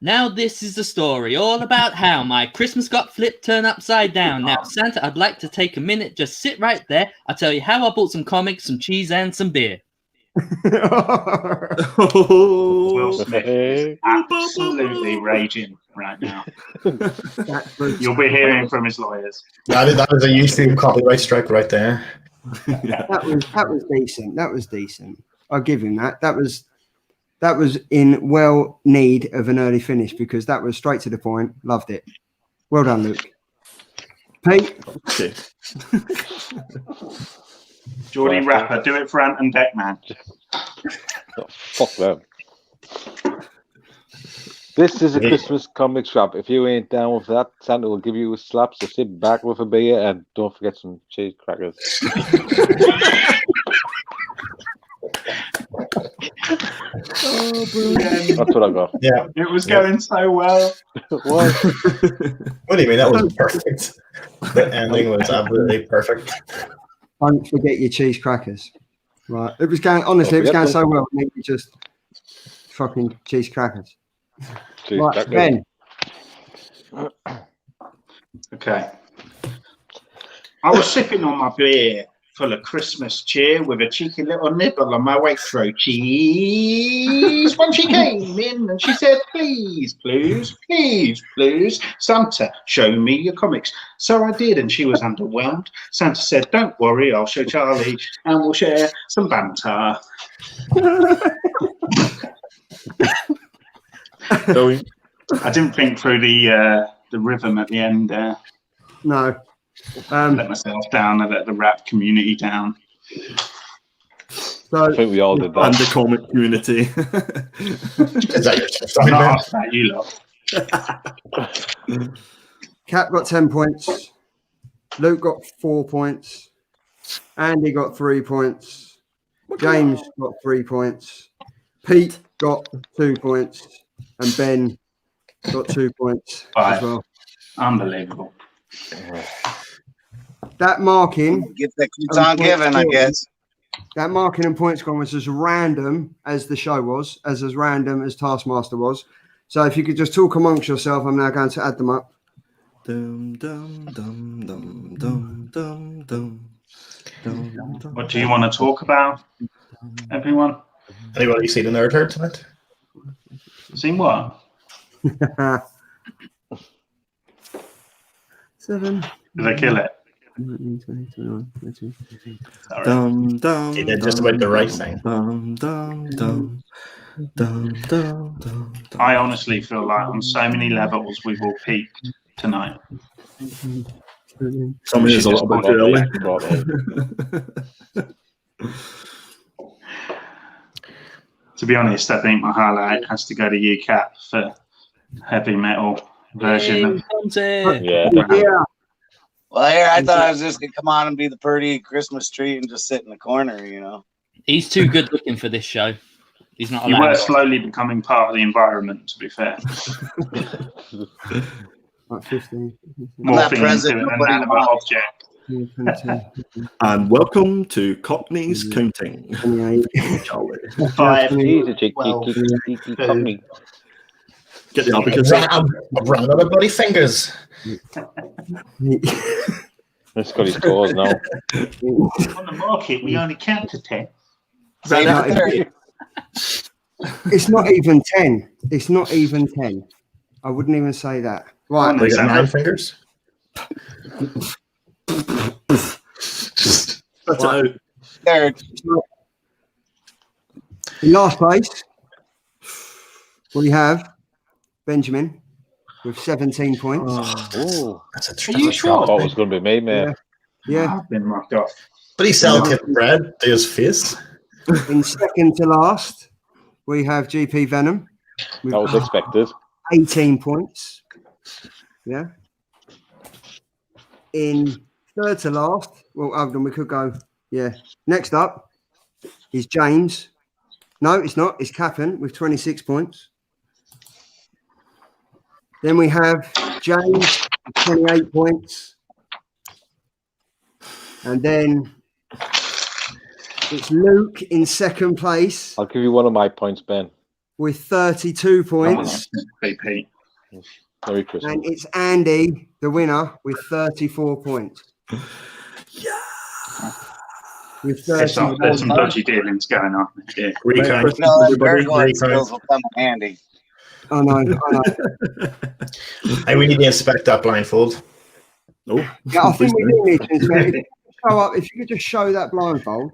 Now this is the story all about how my Christmas got flipped, turned upside down. Now, Santa, I'd like to take a minute, just sit right there. I'll tell you how I bought some comics, some cheese, and some beer. Will Smith is absolutely raging right now. You'll be hearing from his lawyers. That is a YouTube copyright strike right there. That was decent. That was decent. I'll give him that. That was in well need of an early finish because that was straight to the point. Loved it. Well done, Luke. Pete. Okay. Geordie Rapper, do it for Ant and Deckman. Oh, fuck them. This is a Christmas comic shop. If you ain't down with that, Santa will give you a slap. So sit back with a beer and don't forget some cheese crackers. That's what I got. Yeah, it was going so well. What do you mean? That was perfect. The ending was absolutely perfect. Don't forget your cheese crackers. Right. It was going, honestly, it was going so well. Maybe just fucking cheese crackers. Cheese Right, crackers. Ben. Okay. I was sipping on my beer full of Christmas cheer with a cheeky little nibble on my Waitrose cheese when she came in and she said, please, please, please, please, Santa, show me your comics. So I did, and she was underwhelmed. Santa said, don't worry, I'll show Charlie and we'll share some banter. I didn't think through the rhythm at the end there. No. I let myself down. I let the rap community down. So I think we all did And that. the comic community. Is that your I'm man? not asked that, you lot. Cap got 10 points. Luke got 4 points. Andy got 3 points. James got 3 points. Pete got 2 points. And Ben got 2 points as 5. well. Unbelievable. That marking, Gift that keeps on giving, I guess. that marking and points scoring was as random as the show was, as random as Taskmaster was. So if you could just talk amongst yourself, I'm now going to add them up. Dum, dum, dum, dum, dum, dum, dum. Dum, dum. What do you want to talk about, everyone? Anybody see the Nerd Herd tonight? Seen what? 7. Did I kill it? 19, 20, 21, 22, 23. Sorry. Dum, dum, He did just about the right thing. Dum, dum, dum, dum, dum, dum, I honestly feel like on so many levels we've all peaked tonight. Somebody is a little bit early. To be honest, I think my highlight has to go to UCAP for heavy metal version. Yeah. Yeah. Well, here, I thought I was just going to come on and be the pretty Christmas tree and just sit in the corner, you know. He's too good looking for this show. He's not You allowed. were slowly becoming part of the environment, to be fair. Like 15. Morphing present, into an nobody inanimate wants. object. And welcome to Cockney's Counting. 28. Charlie. 5, He's a cheeky, 12, cheeky cockney. Get the abacus. I've run out of bloody fingers. He's got his claws now. On the market, we only count to 10. Save No, it for 30. It's not even 10. It's not even 10. I wouldn't even say that. Right. They got 9 fingers. That's out. Third. In last place, we have Benjamin with 17 points. Oh, That's a Are triple you I sure? thought it was going to be me, mate. Yeah. I've been rocked off. But he sells kid bread to his face. In second to last, we have GP Venom with That was expected. 18 points. Yeah. in third to last, well, hold on, we could go, yeah. Next up is James. No, it's not. It's Cap'n with 26 points. Then we have James with 28 points. And then it's Luke in second place I'll give you one of my points, Ben. with 32 points. BP. Merry Christmas. And it's Andy, the winner, with 34 points. With There's 31 some dodgy dealings going on here. Rico. No, that Bergland skills will come in handy. I know. Hey, we need to inspect that blindfold. Oh, Yeah, I think we do need to inspect it. If you could just show that blindfold,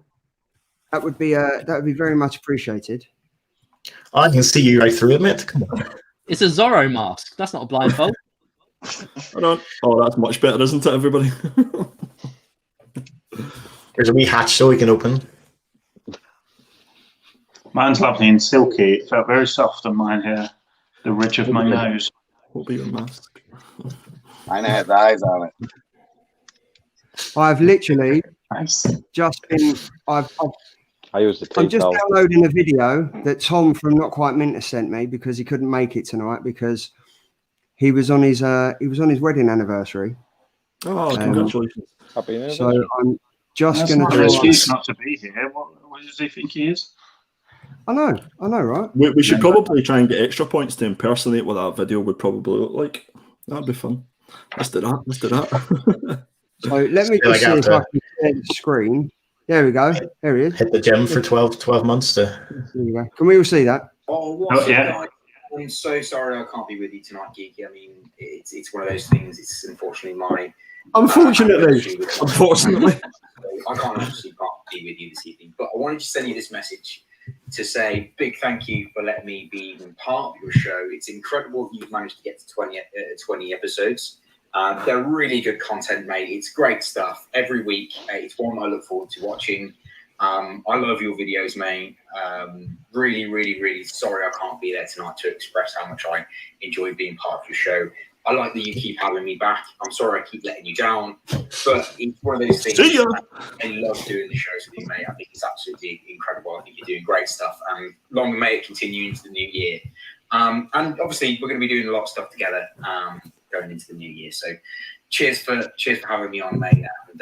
that would be very much appreciated. I can see you right through it, mate. Come on. It's a Zorro mask. That's not a blindfold. hold on. Oh, that's much better, isn't it, everybody? There's a wee hatch so we can open. Mine's lovely and silky. It felt very soft on mine here. The ridge of my nose. What will be your mask? Mine had the eyes on it. I've literally Nice. just been. I use the I'm tape just towel. downloading a video that Tom from Not Quite Minter sent me because he couldn't make it tonight because he was on his wedding anniversary. Oh, congratulations. Happy New Year. So I'm just That's going not to an do. excuse not to be here. What does he think he is? I know, right? We should probably try and get extra points to impersonate what that video would probably look like. That'd be fun. Let's do that. So let me Still, just see if I can share the screen. There we go. There he is. Hit the gym for 12 months to. There we go. Can we all see that? Oh, what's Oh, yeah. up, guys? I'm so sorry I can't be with you tonight, Geeky. I mean, it's one of those things. It's unfortunately my. Unfortunately. Unfortunately. I can't be with you this evening. But I wanted to send you this message to say big thank you for letting me be even part of your show. It's incredible you've managed to get to 20 episodes. They're really good content, mate. It's great stuff every week. It's one I look forward to watching. I love your videos, mate. Really, really, really sorry I can't be there tonight to express how much I enjoy being part of your show. I like that you keep having me back. I'm sorry I keep letting you down, but it's one of those things. See ya. I love doing the shows with you, mate. I think it's absolutely incredible. I think you're doing great stuff, and long may it continue into the new year. And obviously, we're going to be doing a lot of stuff together going into the new year. So, cheers for having me on, mate. And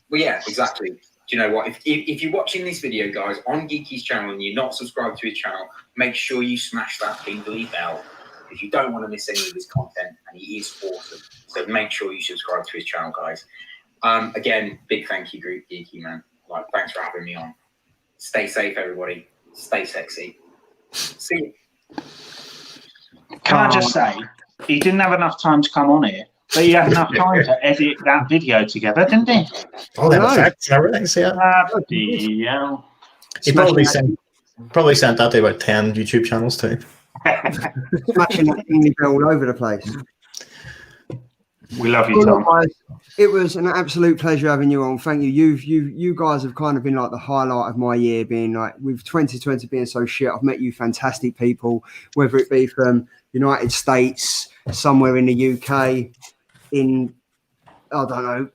well, yeah, exactly. Do you know what? If you're watching this video, guys, on Geeky's channel and you're not subscribed to his channel, make sure you smash that pingly bell because you don't want to miss any of his content, and he is awesome. So make sure you subscribe to his channel, guys. Again, big thank you, Group Geeky, man. Like, thanks for having me on. Stay safe, everybody. Stay sexy. See you. Can I just say, he didn't have enough time to come on here, but he had enough time to edit that video together, didn't he? Oh, that effects and everything. So yeah. Bloody hell. He probably sent that to about 10 YouTube channels too. Smashing that pingly bell all over the place. We love you, Tom. Guys, it was an absolute pleasure having you on. Thank you. You guys have kind of been like the highlight of my year, being like with 2020 being so shit. I've met you fantastic people, whether it be from United States, somewhere in the UK, in I don't know,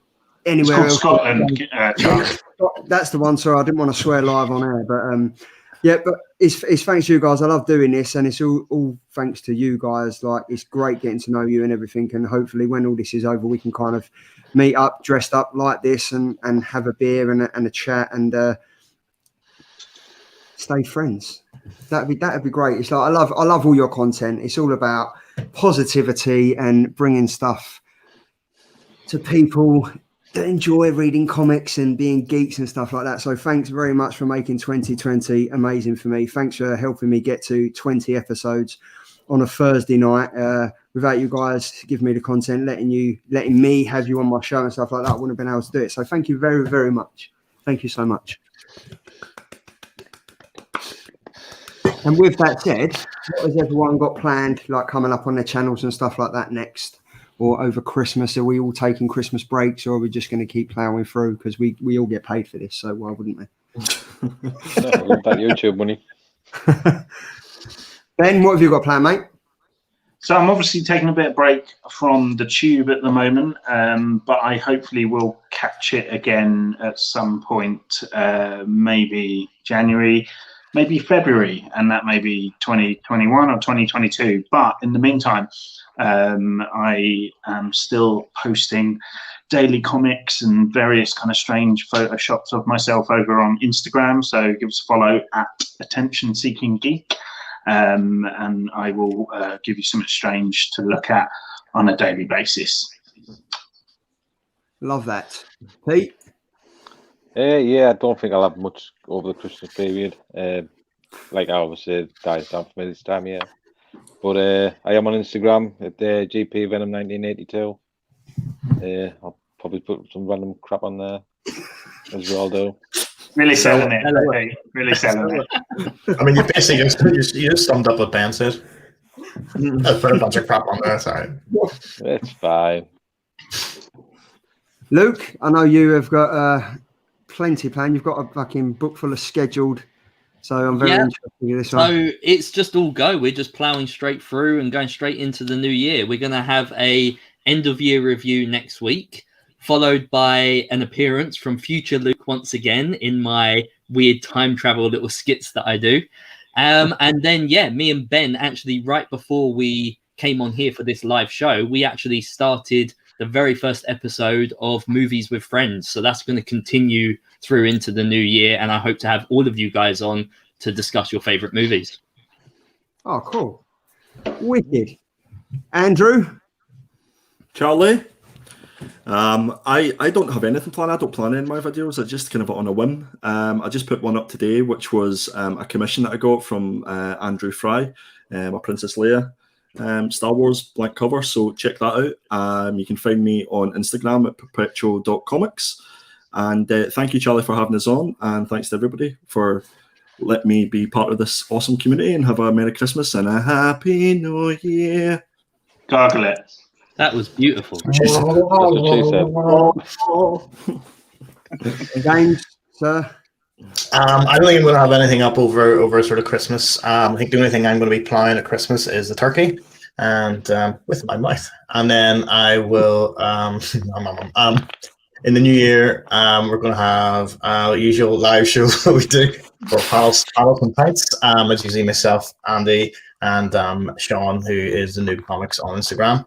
anywhere else. Scotland, Charles. That's the one. Sorry, I didn't want to swear live on air, but yeah, but it's thanks to you guys. I love doing this, and it's all thanks to you guys. Like, it's great getting to know you and everything, and hopefully when all this is over, we can kind of meet up dressed up like this and have a beer and a chat and stay friends. That'd be great. It's like I love all your content. It's all about positivity and bringing stuff to people that enjoy reading comics and being geeks and stuff like that. So thanks very much for making 2020 amazing for me. Thanks for helping me get to 20 episodes on a Thursday night. Without you guys giving me the content, letting me have you on my show and stuff like that, I wouldn't have been able to do it. So thank you very, very much. Thank you so much. And with that said, what has everyone got planned, like coming up on their channels and stuff like that next? Or over Christmas? Are we all taking Christmas breaks, or are we just going to keep plowing through? Because we all get paid for this, so why wouldn't we? That YouTube money. Ben, what have you got planned, mate? So I'm obviously taking a bit of break from the tube at the moment, but I hopefully will catch it again at some point, maybe January, maybe February, and that may be 2021 or 2022. But in the meantime, I am still posting daily comics and various kind of strange photoshops of myself over on Instagram. So give us a follow at Attention Seeking Geek. And I will give you something strange to look at on a daily basis. Love that. Pete? Yeah, I don't think I'll have much over the Christmas period. Like I obviously it dies down for me this time, yeah. But I am on Instagram at GP Venom 1982. I'll probably put some random crap on there, as we all do. Really selling it. Really selling it. I mean, you basically you just summed up what Ben said. I put a bunch of crap on there. Sorry. It's fine. Luke, I know you have got plenty planned. You've got a fucking book full of scheduled. So I'm very interested in this one. So it's just all go. We're just ploughing straight through and going straight into the new year. We're going to have a end of year review next week, followed by an appearance from future Luke once again in my weird time travel little skits that I do. And then, me and Ben actually, right before we came on here for this live show, we actually started the very first episode of Movies with Friends. So that's going to continue through into the new year. And I hope to have all of you guys on to discuss your favorite movies. Oh, cool. Wicked. Andrew? Charlie? I don't have anything planned. I don't plan any of my videos. I just kind of on a whim. I just put one up today, which was a commission that I got from Andrew Fry, a Princess Leia Star Wars blank cover. So check that out. You can find me on Instagram at perpetual.comics. And thank you, Charlie, for having us on. And thanks to everybody for letting me be part of this awesome community, and have a Merry Christmas and a Happy New Year. Gargle it. That was beautiful. That's what she said. James, sir? I don't think I'm going to have anything up over sort of Christmas. I think the only thing I'm going to be ploughing at Christmas is the turkey, and with my mouth. And then I will, in the new year, we're going to have our usual live show that we do for Pals and Pints. It's usually myself, Andy, and Sean, who is the Noob Comics on Instagram.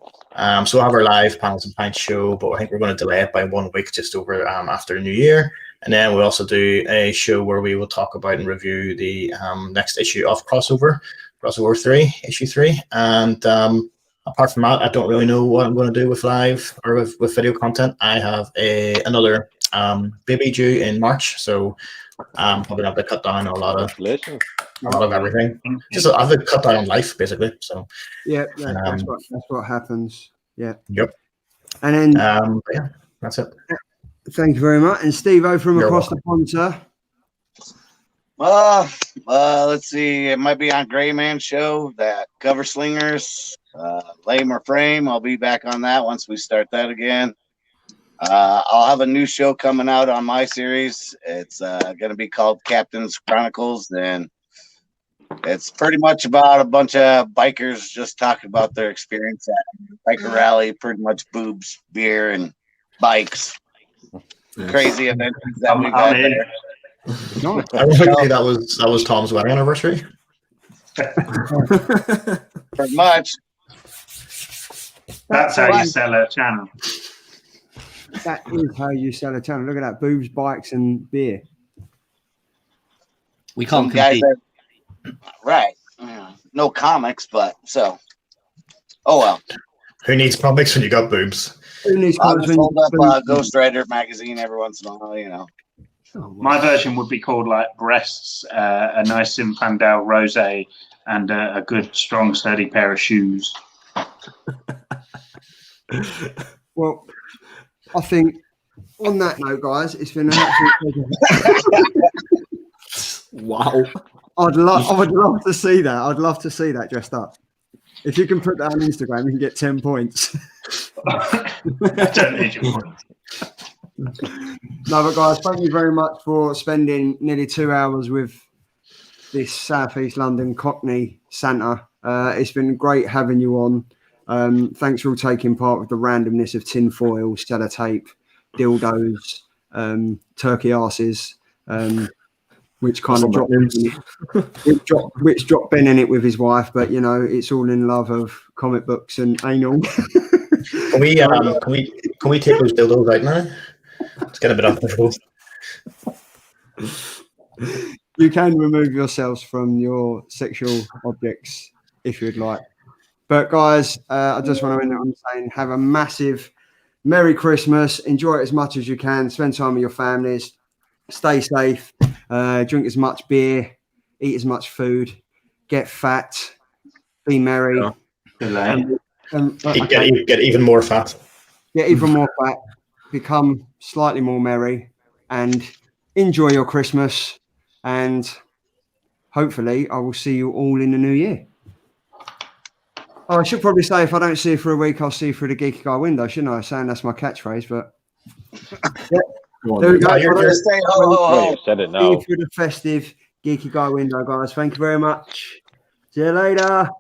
So we'll have our live Panels and Pints show, but I think we're going to delay it by 1 week just over after the new year. And then we'll also do a show where we will talk about and review the next issue of Crossover 3, issue 3. And apart from that, I don't really know what I'm going to do with live or with video content. I have another baby due in March, so I'm probably going to have to cut down a lot of everything. Just I have to cut down on life, basically. So that's what happens. Yeah. Yep. And then that's it. Thank you very much. And Steve-O from You're across welcome. the pond, sir. Let's see. It might be on Gray Man show, that Cover Slingers, Lame or Frame. I'll be back on that once we start that again. I'll have a new show coming out on my series. It's going to be called Captain's Chronicles, and it's pretty much about a bunch of bikers just talking about their experience at biker rally, pretty much boobs, beer, and bikes. Crazy adventures that we've had there. I would say that was Tom's wedding anniversary. Pretty much. That's how you sell a channel. That is how you sell a channel. Look at that. Boobs, bikes, and beer. We can't Some compete. Right. No comics, but so. Oh, well. Who needs comics when you got boobs? Who needs I'll comics just when hold you- up Ghost Rider magazine every once in a while, you know. My version would be called like breasts, a nice Zinfandel rosé, and a good, strong, sturdy pair of shoes. Well, I think on that note, guys, it's been an absolute pleasure. Wow. I would love to see that. I'd love to see that dressed up. If you can put that on Instagram, you can get 10 points. I don't need your points. No, but guys, thank you very much for spending nearly 2 hours with this South East London Cockney Santa It's been great having you on. Thanks for all taking part with the randomness of tinfoil, sellotape, dildos, turkey arses, which kind of dropped which dropped Ben in it with his wife, but you know, it's all in love of comic books and anal. Can we take those dildos right now? It's getting a bit uncomfortable. You can remove yourselves from your sexual objects if you'd like. But guys, I just want to end it on saying have a massive Merry Christmas. Enjoy it as much as you can. Spend time with your families. Stay safe. Drink as much beer. Eat as much food. Get fat. Be merry. Get even more fat. Get even more fat. Become slightly more merry. And enjoy your Christmas. And hopefully I will see you all in the new year. Oh, I should probably say if I don't see you for a week, I'll see you through the geeky guy window, shouldn't I? Saying that's my catchphrase, but yeah. There we go. You're stay ho. Said it See now. you through the festive geeky guy window, guys. Thank you very much. See you later.